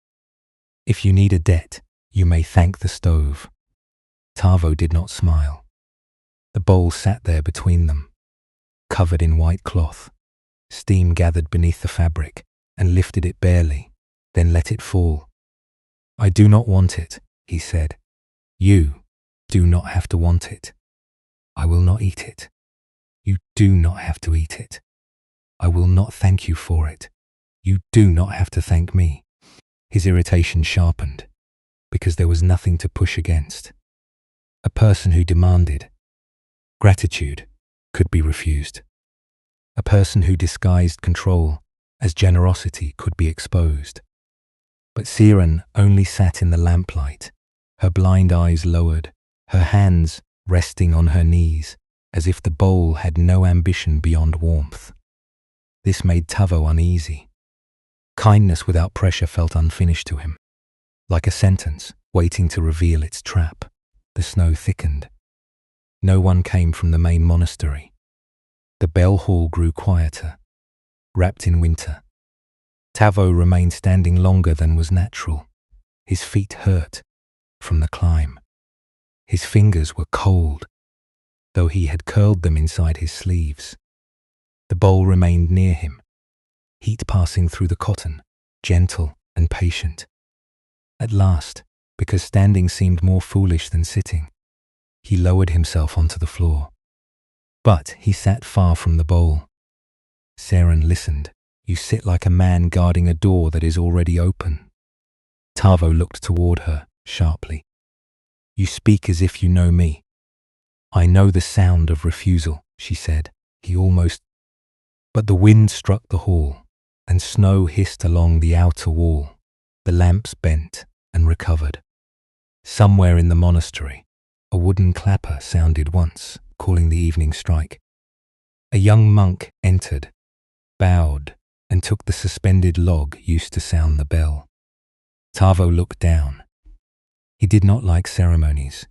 If you need a debt, you may thank the stove." Tavo did not smile. The bowl sat there between them, covered in white cloth. Steam gathered beneath the fabric and lifted it barely, then let it fall. "I do not want it," he said. "You do not have to want it." "I will not eat it." "You do not have to eat it." "I will not thank you for it." "You do not have to thank me." His irritation sharpened, because there was nothing to push against. A person who demanded gratitude could be refused. A person who disguised control as generosity could be exposed. But Seiran only sat in the lamplight, her blind eyes lowered, her hands resting on her knees, as if the bowl had no ambition beyond warmth. This made Tavo uneasy. Kindness without pressure felt unfinished to him, like a sentence waiting to reveal its trap. The snow thickened. No one came from the main monastery. The bell hall grew quieter, wrapped in winter. Tavo remained standing longer than was natural. His feet hurt from the climb. His fingers were cold, though he had curled them inside his sleeves. The bowl remained near him, heat passing through the cotton, gentle and patient. At last, because standing seemed more foolish than sitting, he lowered himself onto the floor. But he sat far from the bowl. Seren listened. You sit like a man guarding a door that is already open. Tavo looked toward her sharply. You speak as if you know me. I know the sound of refusal, she said. But the wind struck the hall, and snow hissed along the outer wall. The lamps bent and recovered. Somewhere in the monastery, a wooden clapper sounded once, calling the evening strike. A young monk entered, bowed, and took the suspended log used to sound the bell. Tavo looked down. He did not like ceremonies.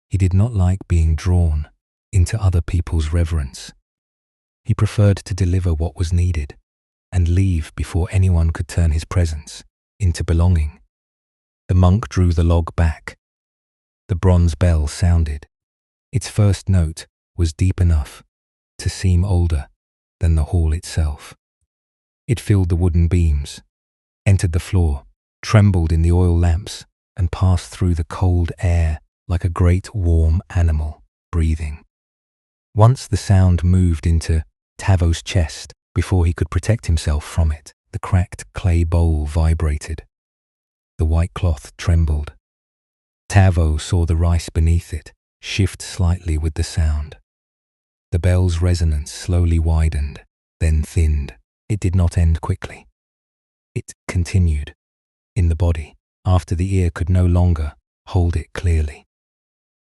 He did not like being drawn into other people's reverence. He preferred to deliver what was needed and leave before anyone could turn his presence into belonging. The monk drew the log back. The bronze bell sounded. Its first note was deep enough to seem older than the hall itself. It filled the wooden beams, entered the floor, trembled in the oil lamps, and passed through the cold air like a great warm animal breathing. Once the sound moved into Tavo's chest before he could protect himself from it. The cracked clay bowl vibrated. The white cloth trembled. Tavo saw the rice beneath it shift slightly with the sound. The bell's resonance slowly widened, then thinned. It did not end quickly. It continued in the body after the ear could no longer hold it clearly.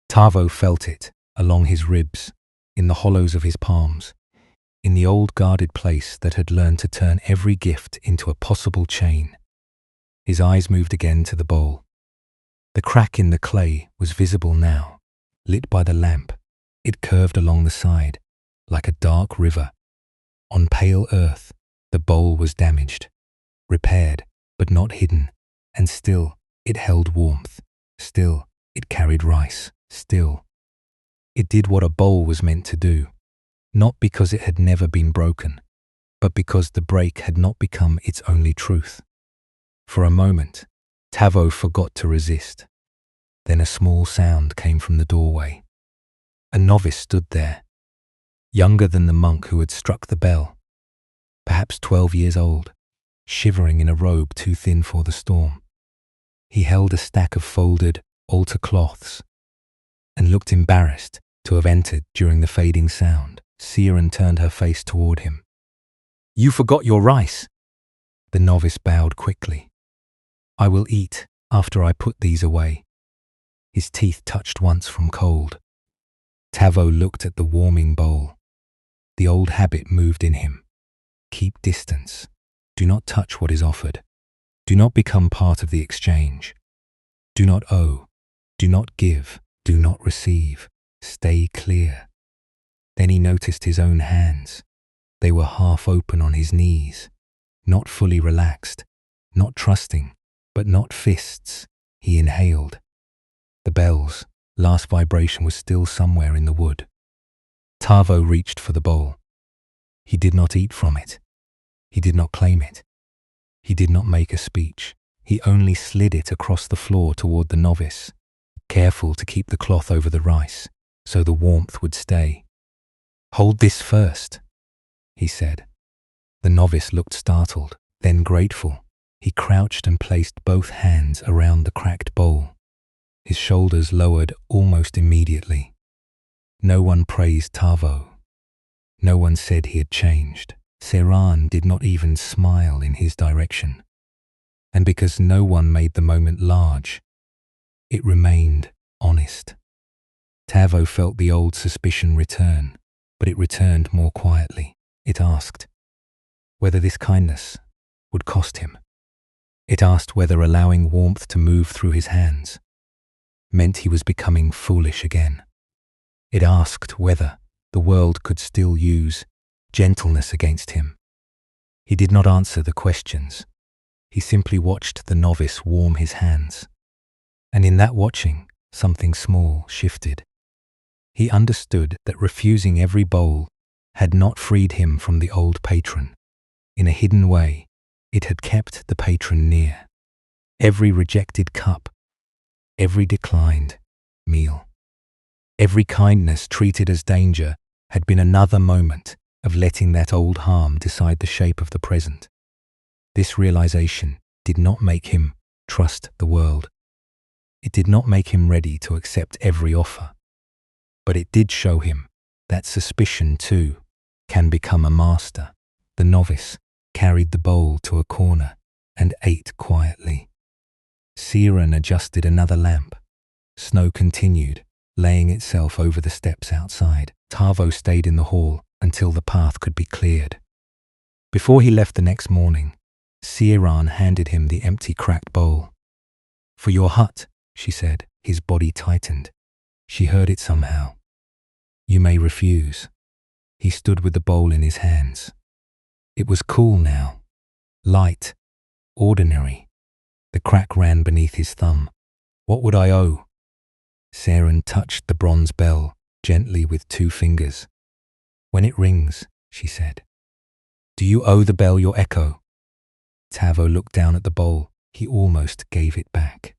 Tavo felt it along his ribs, in the hollows of his palms, in the old guarded place that had learned to turn every gift into a possible chain. His eyes moved again to the bowl. The crack in the clay was visible now, lit by the lamp. It curved along the side, like a dark river. On pale earth, the bowl was damaged, repaired, but not hidden, and still it held warmth. Still it carried rice. Still it did what a bowl was meant to do, not because it had never been broken, but because the break had not become its only truth. For a moment, Tavo forgot to resist. Then a small sound came from the doorway. A novice stood there, younger than the monk who had struck the bell, perhaps 12 years old, shivering in a robe too thin for the storm. He held a stack of folded altar cloths and looked embarrassed to have entered during the fading sound. Seren turned her face toward him. You forgot your rice. The novice bowed quickly. I will eat after I put these away. His teeth touched once from cold. Tavo looked at the warming bowl. The old habit moved in him. Keep distance. Do not touch what is offered. Do not become part of the exchange. Do not owe. Do not give. Do not receive. Stay clear. Then he noticed his own hands. They were half open on his knees, not fully relaxed, not trusting, but not fists. He inhaled. The bell's last vibration was still somewhere in the wood. Tavo reached for the bowl. He did not eat from it. He did not claim it. He did not make a speech. He only slid it across the floor toward the novice, careful to keep the cloth over the rice so the warmth would stay. Hold this first, he said. The novice looked startled, then grateful. He crouched and placed both hands around the cracked bowl. His shoulders lowered almost immediately. No one praised Tavo. No one said he had changed. Seren did not even smile in his direction. And because no one made the moment large, it remained honest. Tavo felt the old suspicion return, but it returned more quietly. It asked whether this kindness would cost him. It asked whether allowing warmth to move through his hands meant he was becoming foolish again. It asked whether the world could still use gentleness against him. He did not answer the questions. He simply watched the novice warm his hands. And in that watching, something small shifted. He understood that refusing every bowl had not freed him from the old patron. In a hidden way, it had kept the patron near. Every rejected cup, every declined meal, every kindness treated as danger had been another moment of letting that old harm decide the shape of the present. This realization did not make him trust the world. It did not make him ready to accept every offer. But it did show him that suspicion, too, can become a master. The novice carried the bowl to a corner and ate quietly. Siren adjusted another lamp. Snow continued, laying itself over the steps outside. Tavo stayed in the hall until the path could be cleared. Before he left the next morning, Siran handed him the empty cracked bowl. "For your hut," she said. His body tightened. She heard it somehow. "You may refuse." He stood with the bowl in his hands. It was cool now, light, ordinary. The crack ran beneath his thumb. "What would I owe?" Siren touched the bronze bell gently with 2 fingers. "When it rings," she said. "Do you owe the bell your echo?" Tavo looked down at the bowl. He almost gave it back.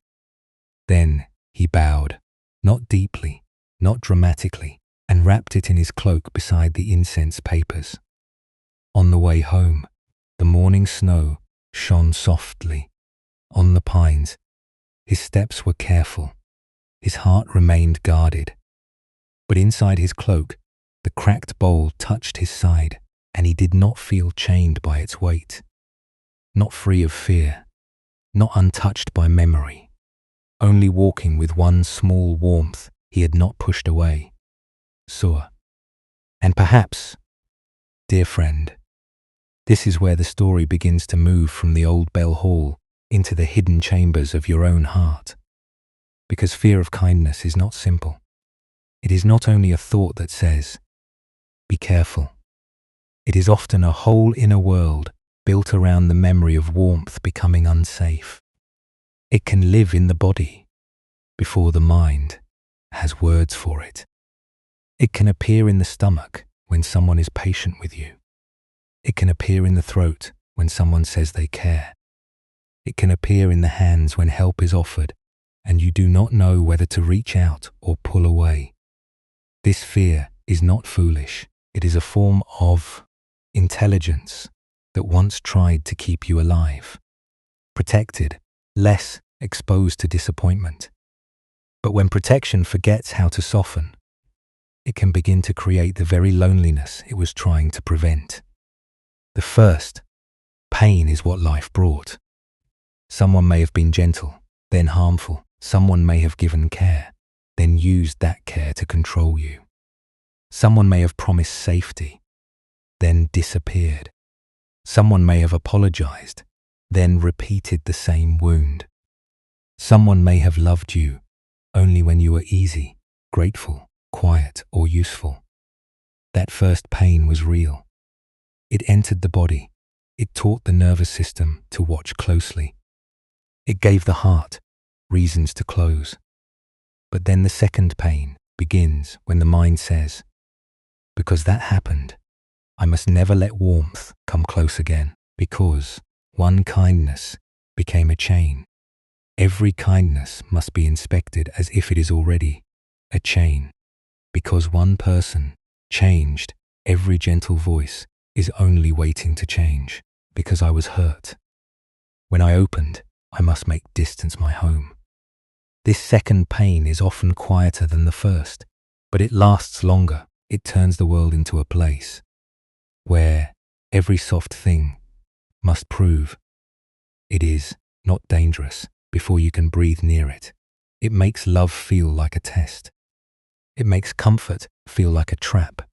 Then he bowed, not deeply, not dramatically, and wrapped it in his cloak beside the incense papers. On the way home, the morning snow shone softly on the pines. His steps were careful. His heart remained guarded. But inside his cloak, the cracked bowl touched his side, and he did not feel chained by its weight. Not free of fear, not untouched by memory, only walking with one small warmth he had not pushed away. Sur. And perhaps, dear friend, this is where the story begins to move from the old bell hall into the hidden chambers of your own heart. Because fear of kindness is not simple. It is not only a thought that says, "Be careful." It is often a whole inner world built around the memory of warmth becoming unsafe. It can live in the body before the mind has words for it. It can appear in the stomach when someone is patient with you. It can appear in the throat when someone says they care. It can appear in the hands when help is offered and you do not know whether to reach out or pull away. This fear is not foolish. It is a form of intelligence that once tried to keep you alive, protected, less exposed to disappointment. But when protection forgets how to soften, it can begin to create the very loneliness it was trying to prevent. The first, pain, is what life brought. Someone may have been gentle, then harmful. Someone may have given care, then used that care to control you. Someone may have promised safety, then disappeared. Someone may have apologized, then repeated the same wound. Someone may have loved you only when you were easy, grateful, quiet, or useful. That first pain was real. It entered the body. It taught the nervous system to watch closely. It gave the heart reasons to close. But then the second pain begins when the mind says, "Because that happened, I must never let warmth come close again." Because one kindness became a chain. Every kindness must be inspected as if it is already a chain. Because one person changed, every gentle voice is only waiting to change. Because I was hurt. When I opened, I must make distance my home. This second pain is often quieter than the first, but it lasts longer. It turns the world into a place where every soft thing must prove it is not dangerous before you can breathe near it. It makes love feel like a test. It makes comfort feel like a trap.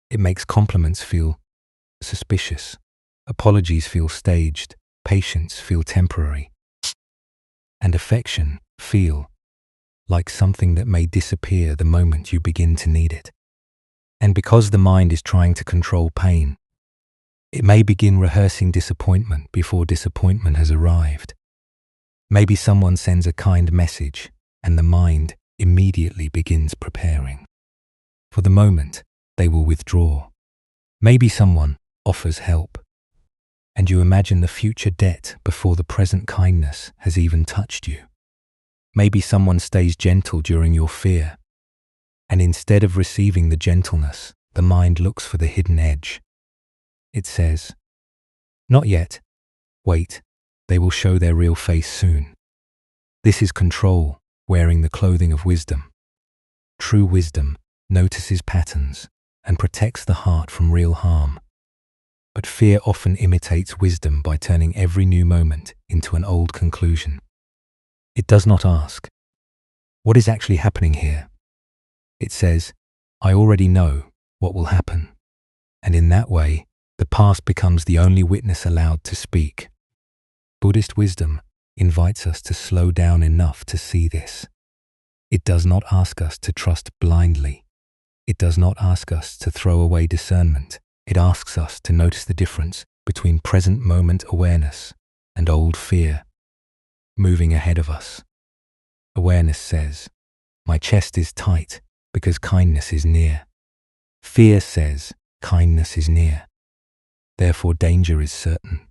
It makes compliments feel suspicious. Apologies feel staged. Patience feel temporary. And affection feel like something that may disappear the moment you begin to need it. And because the mind is trying to control pain, It may begin rehearsing disappointment before disappointment has arrived. Maybe someone sends a kind message and the mind immediately begins preparing. For the moment, they will withdraw. Maybe someone offers help, and you imagine the future debt before the present kindness has even touched you. Maybe someone stays gentle during your fear, and instead of receiving the gentleness, the mind looks for the hidden edge. It says, "Not yet. Wait, they will show their real face soon." This is control wearing the clothing of wisdom. True wisdom notices patterns and protects the heart from real harm. But fear often imitates wisdom by turning every new moment into an old conclusion. It does not ask, "What is actually happening here?" It says, "I already know what will happen." And in that way, the past becomes the only witness allowed to speak. Buddhist wisdom invites us to slow down enough to see this. It does not ask us to trust blindly. It does not ask us to throw away discernment. It asks us to notice the difference between present moment awareness and old fear moving ahead of us. Awareness says, "My chest is tight because kindness is near." Fear says, "Kindness is near. Therefore danger is certain."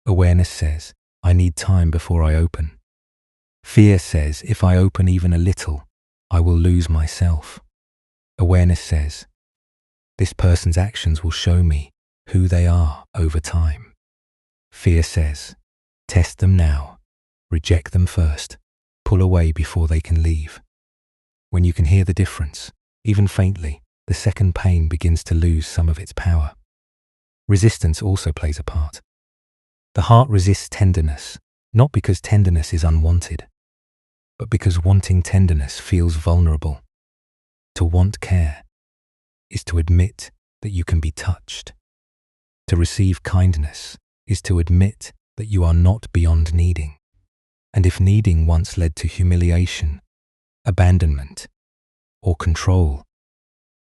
Awareness says, "I need time before I open." Fear says, "If I open even a little, I will lose myself." Awareness says, "This person's actions will show me who they are over time." Fear says, "Test them now, reject them first, pull away before they can leave." When you can hear the difference, even faintly, the second pain begins to lose some of its power. Resistance also plays a part. The heart resists tenderness, not because tenderness is unwanted, but because wanting tenderness feels vulnerable. To want care is to admit that you can be touched. To receive kindness is to admit that you are not beyond needing. And if needing once led to humiliation, abandonment, or control,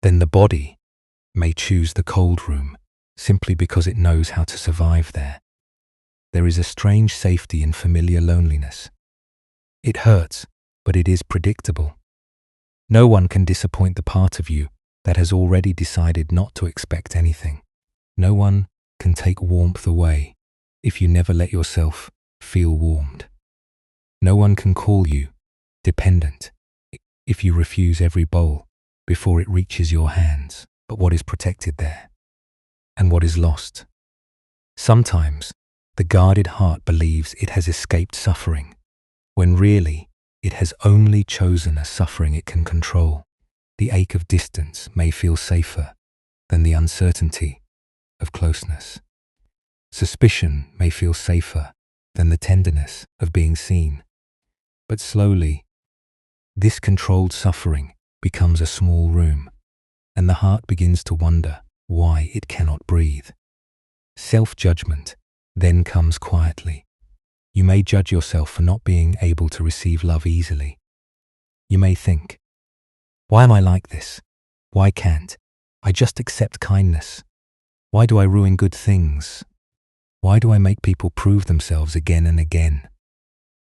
then the body may choose the cold room simply because it knows how to survive there. There is a strange safety in familiar loneliness. It hurts, but it is predictable. No one can disappoint the part of you that has already decided not to expect anything. No one can take warmth away if you never let yourself feel warmed. No one can call you dependent if you refuse every bowl before it reaches your hands. But what is protected there? And what is lost? Sometimes the guarded heart believes it has escaped suffering, when really it has only chosen a suffering it can control. The ache of distance may feel safer than the uncertainty of closeness. Suspicion may feel safer than the tenderness of being seen. But slowly, this controlled suffering becomes a small room, and the heart begins to wonder why it cannot breathe. Self-judgment then comes quietly. You may judge yourself for not being able to receive love easily. You may think, "Why am I like this? Why can't I just accept kindness? Why do I ruin good things? Why do I make people prove themselves again and again?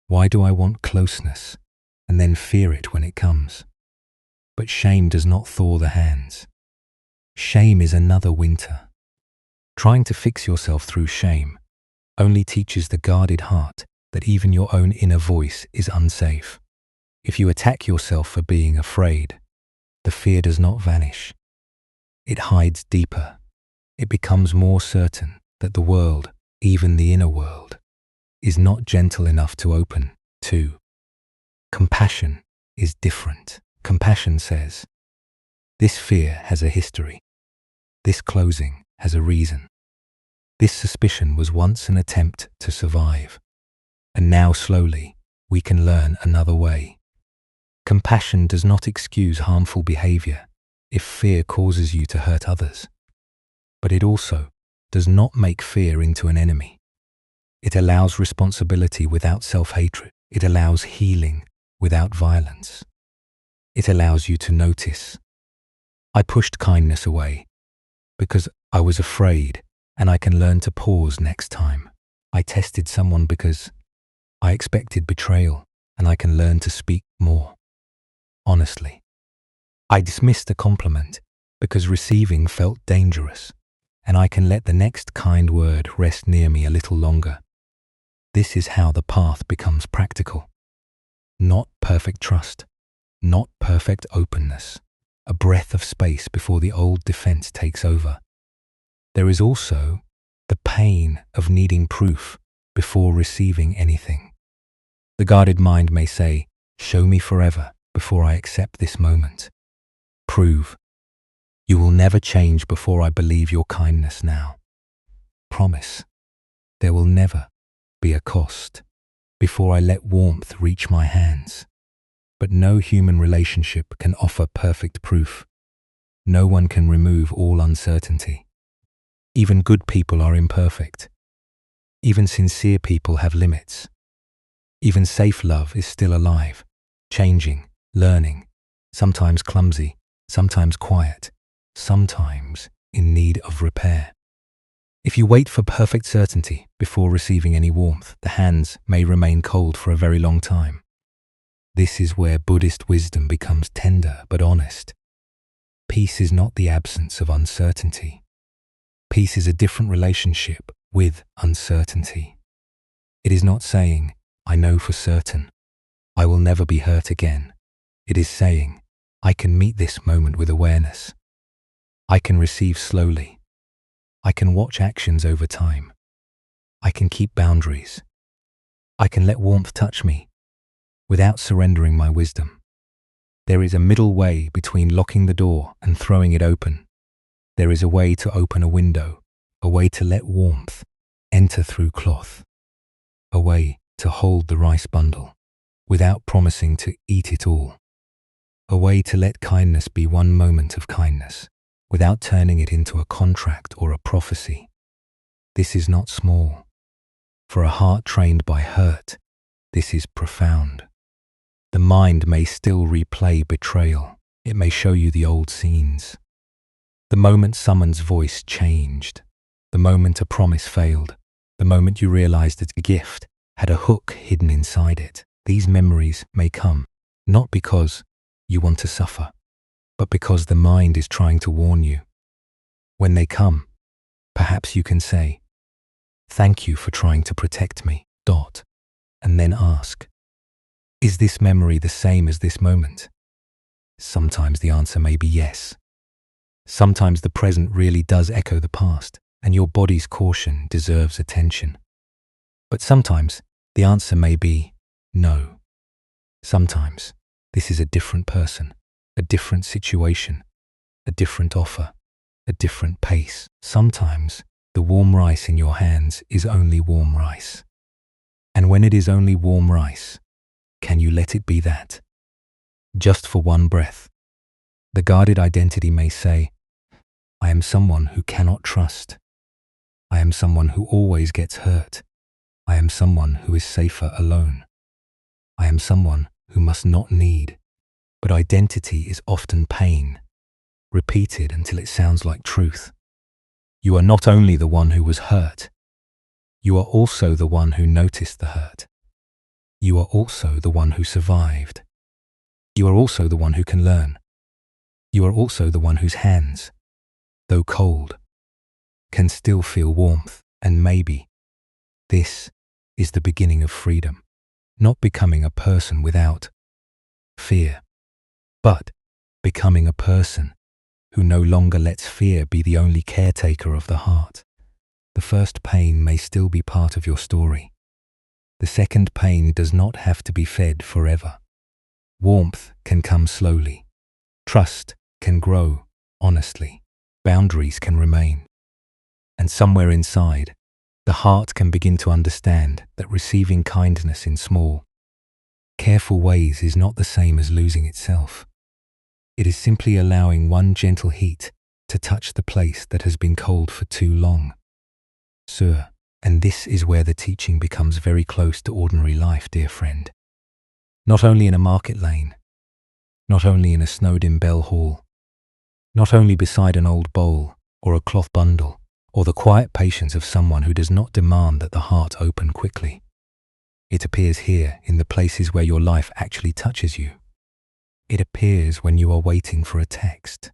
Why do I want closeness and then fear it when it comes?" But shame does not thaw the hands. Shame is another winter. Trying to fix yourself through shame only teaches the guarded heart that even your own inner voice is unsafe. If you attack yourself for being afraid, the fear does not vanish. It hides deeper. It becomes more certain that the world, even the inner world, is not gentle enough to open to. Compassion is different. Compassion says, "This fear has a history. This closing has a reason. This suspicion was once an attempt to survive, and now slowly we can learn another way." Compassion does not excuse harmful behavior if fear causes you to hurt others, but it also does not make fear into an enemy. It allows responsibility without self-hatred. It allows healing without violence. It allows you to notice, "I pushed kindness away because I was afraid and I can learn to pause next time. I tested someone because I expected betrayal, and I can learn to speak more honestly. I dismissed a compliment because receiving felt dangerous, and I can let the next kind word rest near me a little longer. This is how the path becomes practical. Not perfect trust, not perfect openness, a breath of space before the old defense takes over. There is also the pain of needing proof before receiving anything. The guarded mind may say, "Show me forever before I accept this moment." Prove. You will never change before I believe your kindness now. Promise. There will never be a cost before I let warmth reach my hands. But no human relationship can offer perfect proof. No one can remove all uncertainty. Even good people are imperfect. Even sincere people have limits. Even safe love is still alive, changing, learning, sometimes clumsy, sometimes quiet, sometimes in need of repair. If you wait for perfect certainty before receiving any warmth, the hands may remain cold for a very long time. This is where Buddhist wisdom becomes tender but honest. Peace is not the absence of uncertainty. Peace is a different relationship with uncertainty. It is not saying, "I know for certain, I will never be hurt again." It is saying, "I can meet this moment with awareness. I can receive slowly. I can watch actions over time. I can keep boundaries. I can let warmth touch me without surrendering my wisdom." There is a middle way between locking the door and throwing it open. There is a way to open a window, a way to let warmth enter through cloth, a way to hold the rice bundle without promising to eat it all, a way to let kindness be one moment of kindness without turning it into a contract or a prophecy. This is not small. For a heart trained by hurt, this is profound. The mind may still replay betrayal. It may show you the old scenes. The moment someone's voice changed, the moment a promise failed, the moment you realized that a gift had a hook hidden inside it. These memories may come, not because you want to suffer, but because the mind is trying to warn you. When they come, perhaps you can say, "Thank you for trying to protect me," and then ask, "Is this memory the same as this moment?" Sometimes the answer may be yes. Sometimes the present really does echo the past, and your body's caution deserves attention. But sometimes the answer may be no. Sometimes this is a different person, a different situation, a different offer, a different pace. Sometimes the warm rice in your hands is only warm rice. And when it is only warm rice, can you let it be that? Just for one breath. The guarded identity may say, "I am someone who cannot trust. I am someone who always gets hurt. I am someone who is safer alone. I am someone who must not need." But identity is often pain, repeated until it sounds like truth. You are not only the one who was hurt, you are also the one who noticed the hurt. You are also the one who survived. You are also the one who can learn. You are also the one whose hands, though cold, can still feel warmth. And maybe this is the beginning of freedom, not becoming a person without fear, but becoming a person who no longer lets fear be the only caretaker of the heart. The first pain may still be part of your story. The second pain does not have to be fed forever. Warmth can come slowly. Trust can grow honestly. Boundaries can remain. And somewhere inside, the heart can begin to understand that receiving kindness in small, careful ways is not the same as losing itself. It is simply allowing one gentle heat to touch the place that has been cold for too long. Sir, and this is where the teaching becomes very close to ordinary life, dear friend. Not only in a market lane, not only in a snowed-in bell hall, not only beside an old bowl or a cloth bundle or the quiet patience of someone who does not demand that the heart open quickly. It appears here in the places where your life actually touches you. It appears when you are waiting for a text.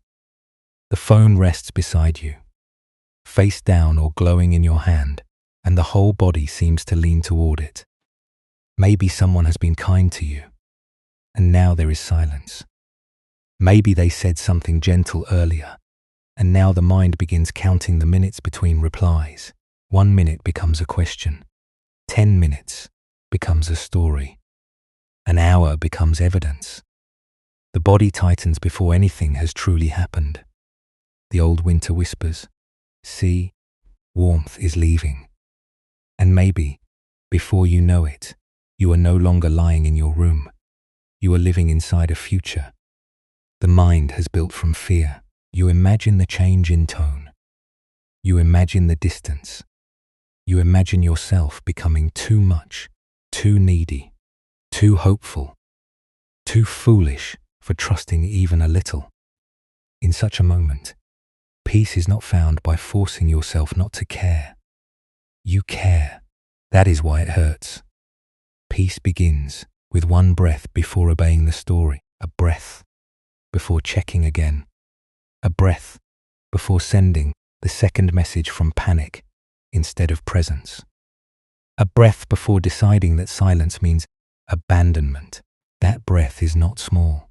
The phone rests beside you, face down or glowing in your hand, and the whole body seems to lean toward it. Maybe someone has been kind to you, and now there is silence. Maybe they said something gentle earlier, and now the mind begins counting the minutes between replies. 1 minute becomes a question. 10 minutes becomes a story. An hour becomes evidence. The body tightens before anything has truly happened. The old winter whispers, "See, warmth is leaving." And maybe, before you know it, you are no longer lying in your room. You are living inside a future. The mind has built from fear. You imagine the change in tone. You imagine the distance. You imagine yourself becoming too much, too needy, too hopeful, too foolish for trusting even a little. In such a moment, peace is not found by forcing yourself not to care. You care. That is why it hurts. Peace begins with one breath before obeying the story, a breath before checking again, a breath before sending the second message from panic instead of presence, a breath before deciding that silence means abandonment. That breath is not small.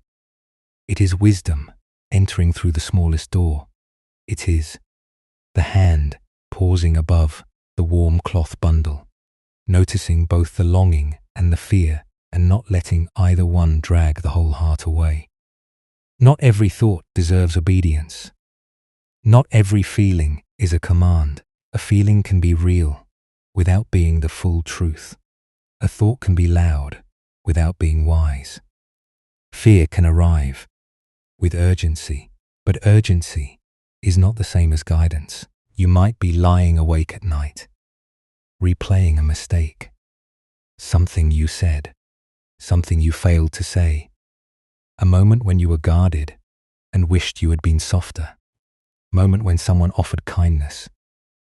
It is wisdom entering through the smallest door. It is the hand pausing above the warm cloth bundle, noticing both the longing and the fear and not letting either one drag the whole heart away. Not every thought deserves obedience. Not every feeling is a command. A feeling can be real without being the full truth. A thought can be loud without being wise. Fear can arrive with urgency, but urgency is not the same as guidance. You might be lying awake at night, replaying a mistake, something you said, something you failed to say, a moment when you were guarded and wished you had been softer, moment when someone offered kindness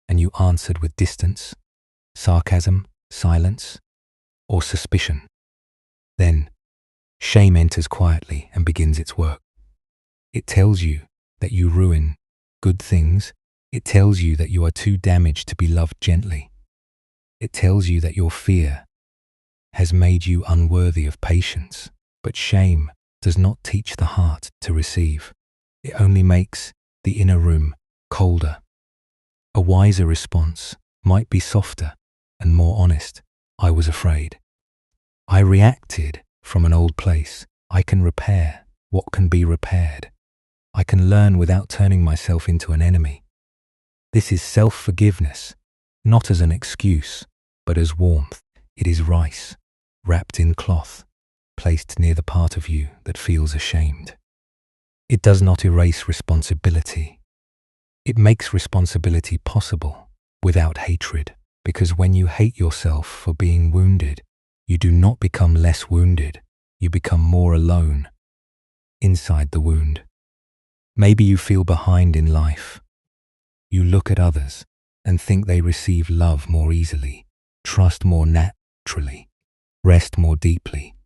and you answered with distance, sarcasm, silence, or suspicion. Then, shame enters quietly and begins its work. It tells you that you ruin good things. It tells you that you are too damaged to be loved gently. It tells you that your fear has made you unworthy of patience. But shame does not teach the heart to receive. It only makes the inner room colder. A wiser response might be softer and more honest. I was afraid. I reacted from an old place. I can repair what can be repaired. I can learn without turning myself into an enemy. This is self-forgiveness, not as an excuse, but as warmth. It is rice, wrapped in cloth, placed near the part of you that feels ashamed. It does not erase responsibility. It makes responsibility possible without hatred, because when you hate yourself for being wounded, you do not become less wounded, you become more alone inside the wound. Maybe you feel behind in life. You look at others and think they receive love more easily, trust more naturally, rest more deeply,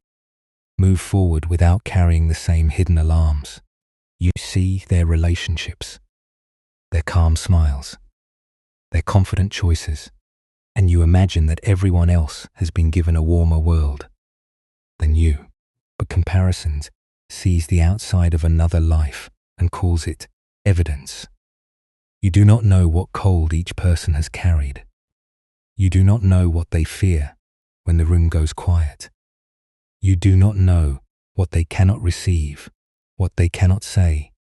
move forward without carrying the same hidden alarms. You see their relationships, their calm smiles, their confident choices, and you imagine that everyone else has been given a warmer world than you. But comparisons sees the outside of another life and calls it evidence. You do not know what cold each person has carried. You do not know what they fear when the room goes quiet. You do not know what they cannot receive, what they cannot say,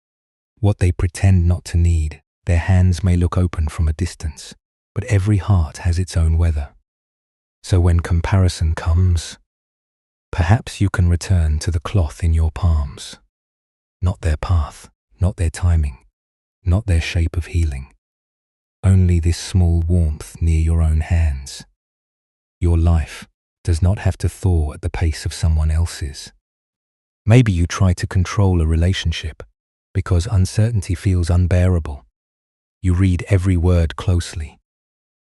what they pretend not to need. Their hands may look open from a distance, but every heart has its own weather. So when comparison comes, perhaps you can return to the cloth in your palms, not their path, not their timing, not their shape of healing, only this small warmth near your own hands. Your life does not have to thaw at the pace of someone else's. Maybe you try to control a relationship because uncertainty feels unbearable. You read every word closely.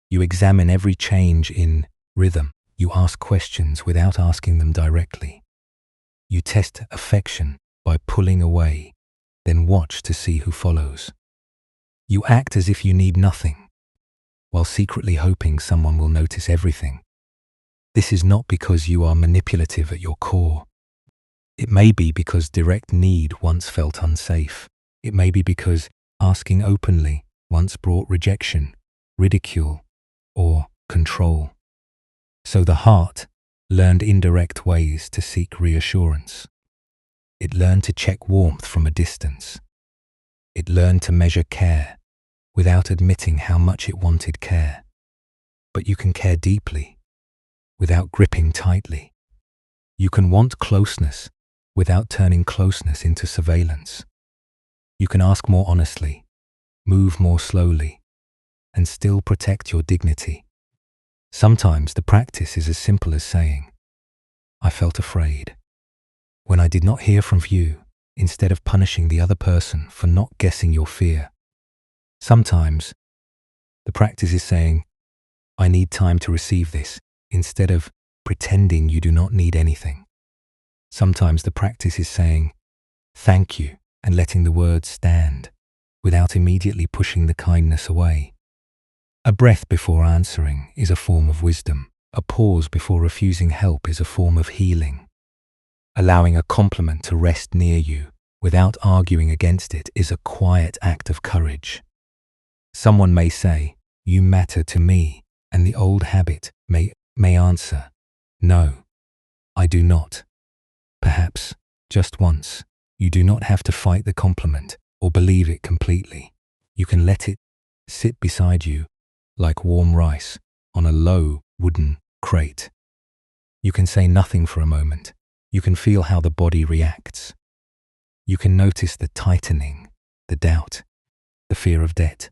You examine every change in rhythm. You ask questions without asking them directly. You test affection by pulling away, then watch to see who follows. You act as if you need nothing, while secretly hoping someone will notice everything. This is not because you are manipulative at your core. It may be because direct need once felt unsafe. It may be because asking openly once brought rejection, ridicule, or control. So the heart learned indirect ways to seek reassurance. It learned to check warmth from a distance. It learned to measure care without admitting how much it wanted care. But you can care deeply without gripping tightly. You can want closeness without turning closeness into surveillance. You can ask more honestly, move more slowly, and still protect your dignity. Sometimes the practice is as simple as saying, "I felt afraid," when I did not hear from you, instead of punishing the other person for not guessing your fear. Sometimes the practice is saying, "I need time to receive this," instead of pretending you do not need anything. Sometimes the practice is saying, "Thank you," and letting the words stand, without immediately pushing the kindness away. A breath before answering is a form of wisdom. A pause before refusing help is a form of healing. Allowing a compliment to rest near you without arguing against it is a quiet act of courage. Someone may say, "You matter to me," and the old habit may answer, "No, I do not." Perhaps, just once, you do not have to fight the compliment or believe it completely. You can let it sit beside you like warm rice on a low wooden crate. You can say nothing for a moment. You can feel how the body reacts. You can notice the tightening, the doubt, the fear of debt.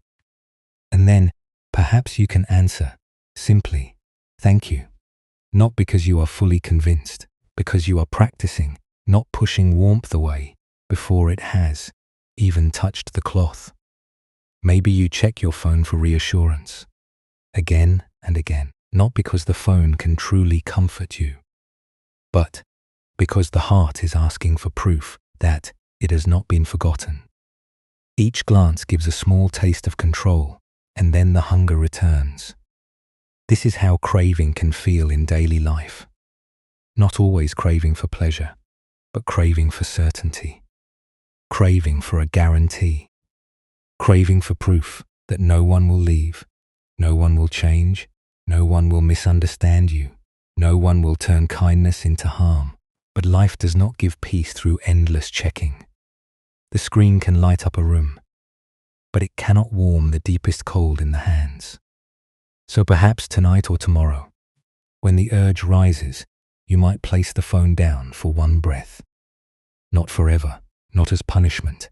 And then, perhaps you can answer simply, "Thank you," not because you are fully convinced, because you are practicing not pushing warmth away before it has even touched the cloth. Maybe you check your phone for reassurance again and again, not because the phone can truly comfort you, but because the heart is asking for proof that it has not been forgotten. Each glance gives a small taste of control, and then the hunger returns. This is how craving can feel in daily life. Not always craving for pleasure, but craving for certainty. Craving for a guarantee. Craving for proof that no one will leave, no one will change, no one will misunderstand you, no one will turn kindness into harm. But life does not give peace through endless checking. The screen can light up a room, but it cannot warm the deepest cold in the hands. So perhaps tonight or tomorrow, when the urge rises, you might place the phone down for one breath. Not forever, not as punishment.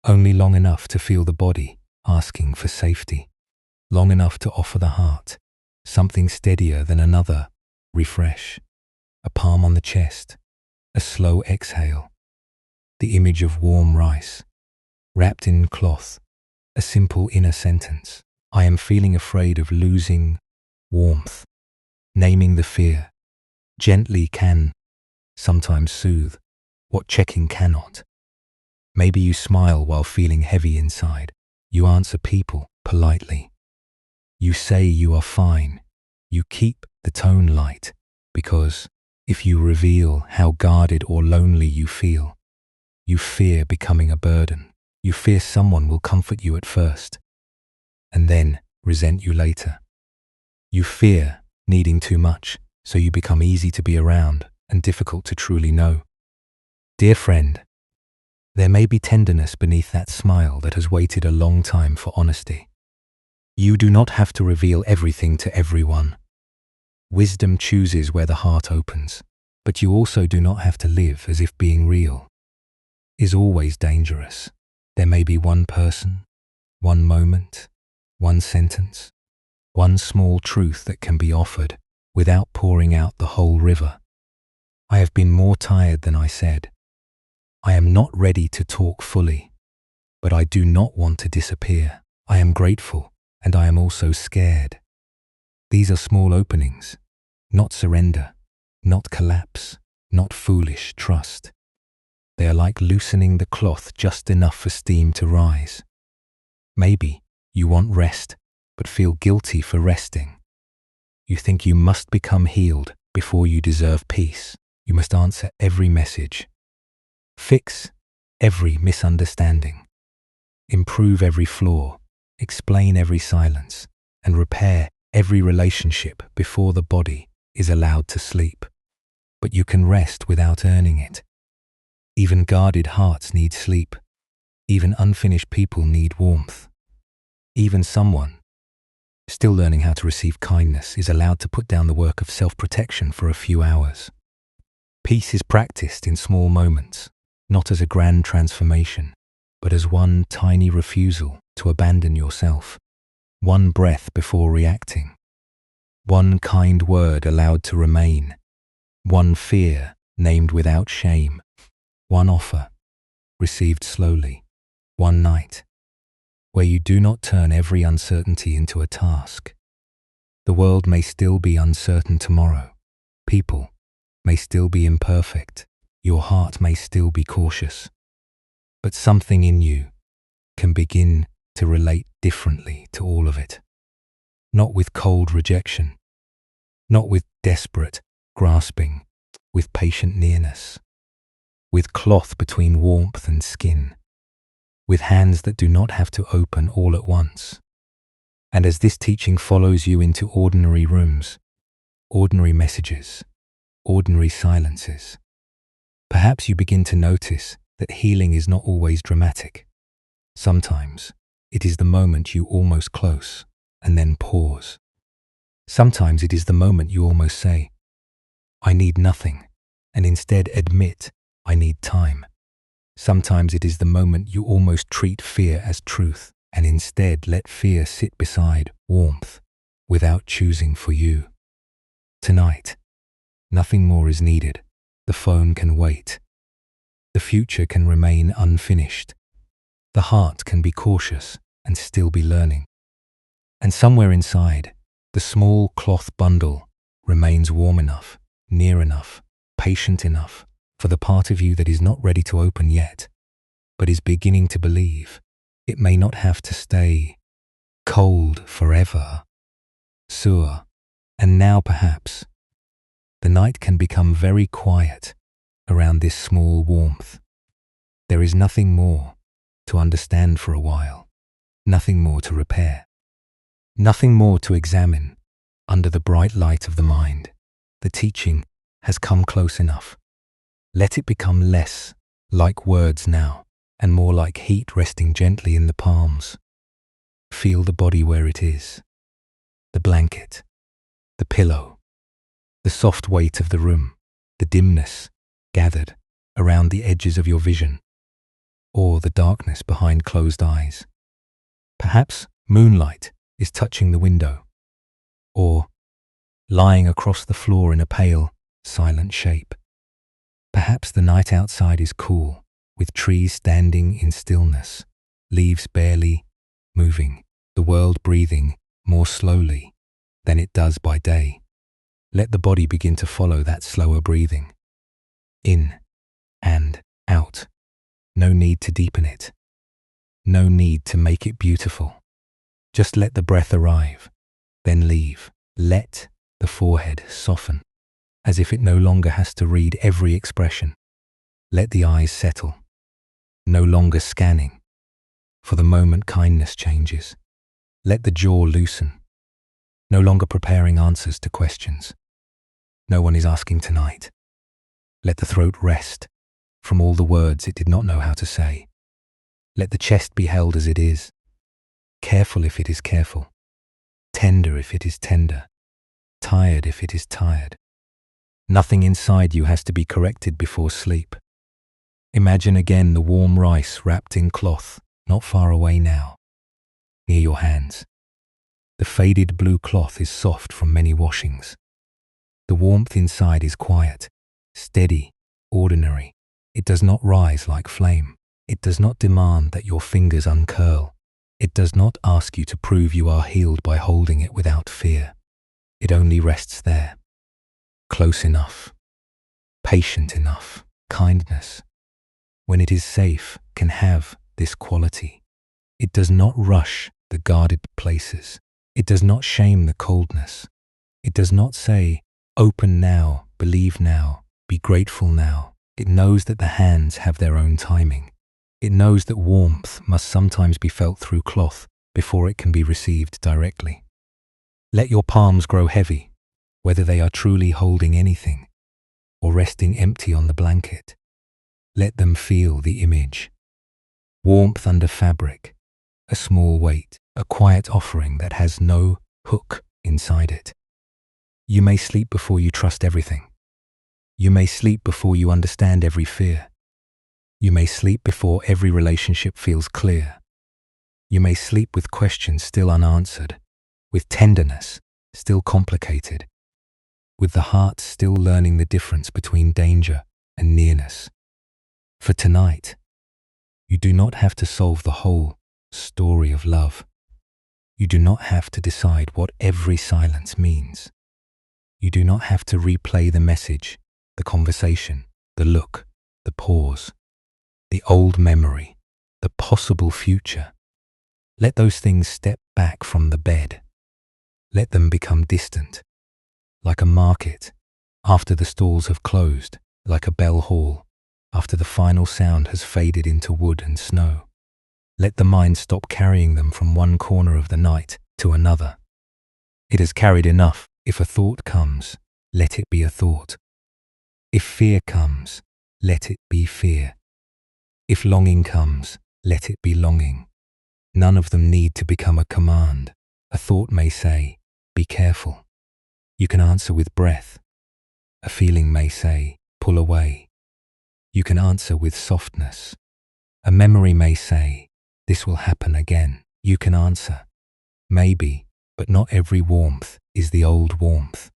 Only long enough to feel the body asking for safety. Long enough to offer the heart something steadier than another refresh. A palm on the chest, a slow exhale, the image of warm rice, wrapped in cloth, a simple inner sentence. I am feeling afraid of losing warmth. Naming the fear gently can sometimes soothe what checking cannot. Maybe you smile while feeling heavy inside. You answer people politely. You say you are fine. You keep the tone light because if you reveal how guarded or lonely you feel, you fear becoming a burden. You fear someone will comfort you at first and then resent you later. You fear needing too much, so you become easy to be around and difficult to truly know. Dear friend, there may be tenderness beneath that smile that has waited a long time for honesty. You do not have to reveal everything to everyone. Wisdom chooses where the heart opens, but you also do not have to live as if being real is always dangerous. There may be one person, one moment, one sentence, one small truth that can be offered without pouring out the whole river. I have been more tired than I said. I am not ready to talk fully, but I do not want to disappear. I am grateful, and I am also scared. These are small openings, not surrender, not collapse, not foolish trust. They are like loosening the cloth just enough for steam to rise. Maybe you want rest, but feel guilty for resting. You think you must become healed before you deserve peace. You must answer every message, fix every misunderstanding, improve every flaw, explain every silence, and repair every relationship before the body is allowed to sleep. But you can rest without earning it. Even guarded hearts need sleep. Even unfinished people need warmth. Even someone still learning how to receive kindness is allowed to put down the work of self-protection for a few hours. Peace is practiced in small moments, not as a grand transformation, but as one tiny refusal to abandon yourself, one breath before reacting, one kind word allowed to remain, one fear named without shame, one offer received slowly, one night where you do not turn every uncertainty into a task. The world may still be uncertain tomorrow. People may still be imperfect. Your heart may still be cautious. But something in you can begin to relate differently to all of it. Not with cold rejection, not with desperate grasping, with patient nearness, with cloth between warmth and skin, with hands that do not have to open all at once. And as this teaching follows you into ordinary rooms, ordinary messages, ordinary silences, perhaps you begin to notice that healing is not always dramatic. Sometimes it is the moment you almost close and then pause. Sometimes it is the moment you almost say, I need nothing, and instead admit, I need time. Sometimes it is the moment you almost treat fear as truth and instead let fear sit beside warmth without choosing for you. Tonight, nothing more is needed. The phone can wait. The future can remain unfinished. The heart can be cautious and still be learning. And somewhere inside, the small cloth bundle remains warm enough, near enough, patient enough for the part of you that is not ready to open yet, but is beginning to believe it may not have to stay cold forever. And now perhaps the night can become very quiet around this small warmth. There is nothing more to understand for a while, nothing more to repair, nothing more to examine under the bright light of the mind. The teaching has come close enough. Let it become less like words now and more like heat resting gently in the palms. Feel the body where it is, the blanket, the pillow, the soft weight of the room, the dimness gathered around the edges of your vision, or the darkness behind closed eyes. Perhaps moonlight is touching the window, or lying across the floor in a pale, silent shape. Perhaps the night outside is cool, with trees standing in stillness, leaves barely moving, the world breathing more slowly than it does by day. Let the body begin to follow that slower breathing. In and out. No need to deepen it. No need to make it beautiful. Just let the breath arrive, then leave. Let the forehead soften, as if it no longer has to read every expression. Let the eyes settle, no longer scanning. For the moment kindness changes. Let the jaw loosen, no longer preparing answers to questions. No one is asking tonight. Let the throat rest from all the words it did not know how to say. Let the chest be held as it is, careful if it is careful, tender if it is tender, tired if it is tired. Nothing inside you has to be corrected before sleep. Imagine again the warm rice wrapped in cloth, not far away now, near your hands. The faded blue cloth is soft from many washings. The warmth inside is quiet, steady, ordinary. It does not rise like flame. It does not demand that your fingers uncurl. It does not ask you to prove you are healed by holding it without fear. It only rests there, close enough, patient enough. Kindness, when it is safe, can have this quality. It does not rush the guarded places. It does not shame the coldness. It does not say, open now, believe now, be grateful now. It knows that the hands have their own timing. It knows that warmth must sometimes be felt through cloth before it can be received directly. Let your palms grow heavy, whether they are truly holding anything or resting empty on the blanket. Let them feel the image. Warmth under fabric, a small weight, a quiet offering that has no hook inside it. You may sleep before you trust everything. You may sleep before you understand every fear. You may sleep before every relationship feels clear. You may sleep with questions still unanswered, with tenderness still complicated, with the heart still learning the difference between danger and nearness. For tonight, you do not have to solve the whole story of love. You do not have to decide what every silence means. You do not have to replay the message, the conversation, the look, the pause, the old memory, the possible future. Let those things step back from the bed. Let them become distant, like a market after the stalls have closed, like a bell hall after the final sound has faded into wood and snow. Let the mind stop carrying them from one corner of the night to another. It has carried enough. If a thought comes, let it be a thought. If fear comes, let it be fear. If longing comes, let it be longing. None of them need to become a command. A thought may say, be careful. You can answer with breath. A feeling may say, pull away. You can answer with softness. A memory may say, this will happen again. You can answer, maybe, but not every warmth is the old warmth.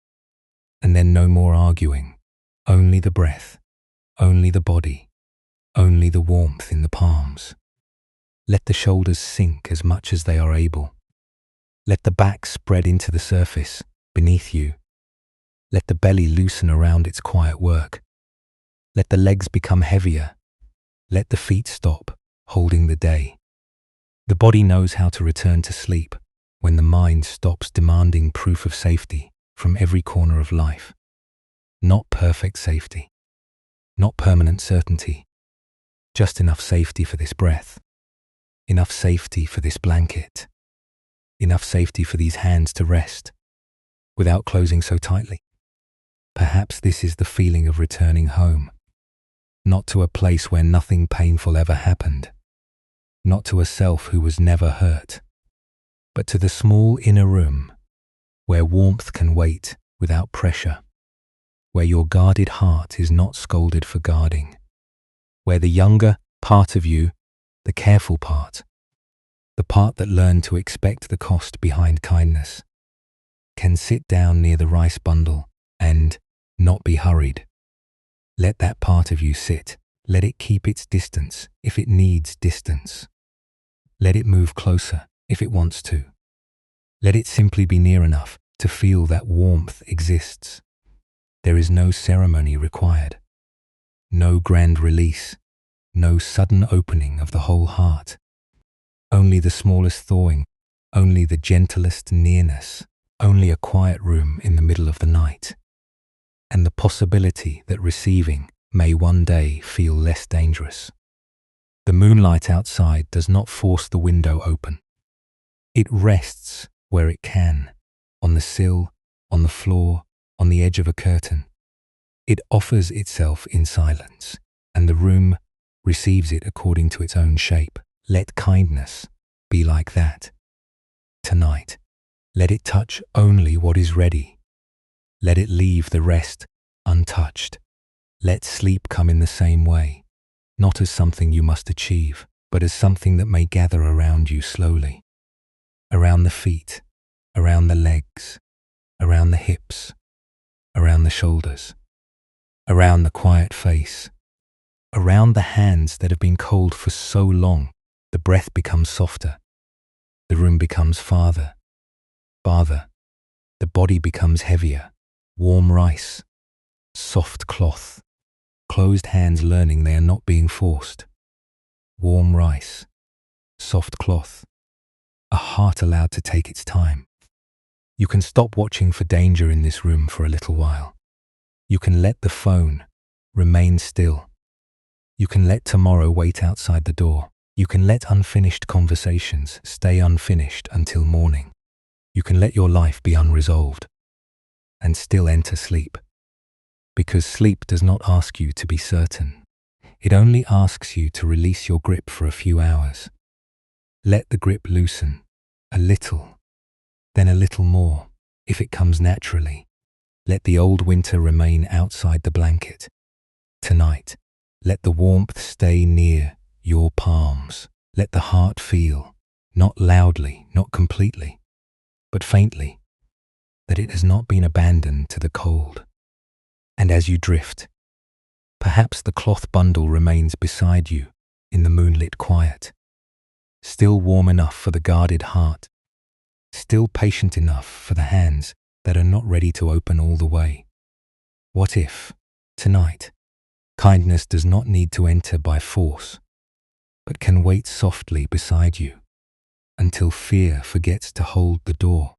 And then no more arguing, only the breath, only the body, only the warmth in the palms. Let the shoulders sink as much as they are able. Let the back spread into the surface beneath you. Let the belly loosen around its quiet work. Let the legs become heavier. Let the feet stop holding the day. The body knows how to return to sleep when the mind stops demanding proof of safety from every corner of life. Not perfect safety, not permanent certainty, just enough safety for this breath, enough safety for this blanket, enough safety for these hands to rest without closing so tightly. Perhaps this is the feeling of returning home, not to a place where nothing painful ever happened, not to a self who was never hurt, but to the small inner room where warmth can wait without pressure, where your guarded heart is not scolded for guarding, where the younger part of you, the careful part, the part that learned to expect the cost behind kindness, can sit down near the rice bundle and not be hurried. Let that part of you sit. Let it keep its distance if it needs distance. Let it move closer if it wants to. Let it simply be near enough to feel that warmth exists. There is no ceremony required, no grand release, no sudden opening of the whole heart. Only the smallest thawing, only the gentlest nearness, only a quiet room in the middle of the night, and the possibility that receiving may one day feel less dangerous. The moonlight outside does not force the window open. It rests where it can, on the sill, on the floor, on the edge of a curtain. It offers itself in silence, and the room receives it according to its own shape. Let kindness be like that. Tonight, let it touch only what is ready. Let it leave the rest untouched. Let sleep come in the same way, not as something you must achieve, but as something that may gather around you slowly. Around the feet, around the legs, around the hips, around the shoulders, around the quiet face, around the hands that have been cold for so long, the breath becomes softer, The room becomes farther. The body becomes heavier. Warm rice, soft cloth, closed hands learning they are not being forced. Warm rice, soft cloth, a heart allowed to take its time. You can stop watching for danger in this room for a little while. You can let the phone remain still. You can let tomorrow wait outside the door. You can let unfinished conversations stay unfinished until morning. You can let your life be unresolved and still enter sleep. Because sleep does not ask you to be certain. It only asks you to release your grip for a few hours. Let the grip loosen, a little, then a little more, if it comes naturally. Let the old winter remain outside the blanket. Tonight, let the warmth stay near your palms. Let the heart feel, not loudly, not completely, but faintly, that it has not been abandoned to the cold. And as you drift, perhaps the cloth bundle remains beside you in the moonlit quiet, still warm enough for the guarded heart, still patient enough for the hands that are not ready to open all the way. What if, tonight, kindness does not need to enter by force, but can wait softly beside you until fear forgets to hold the door?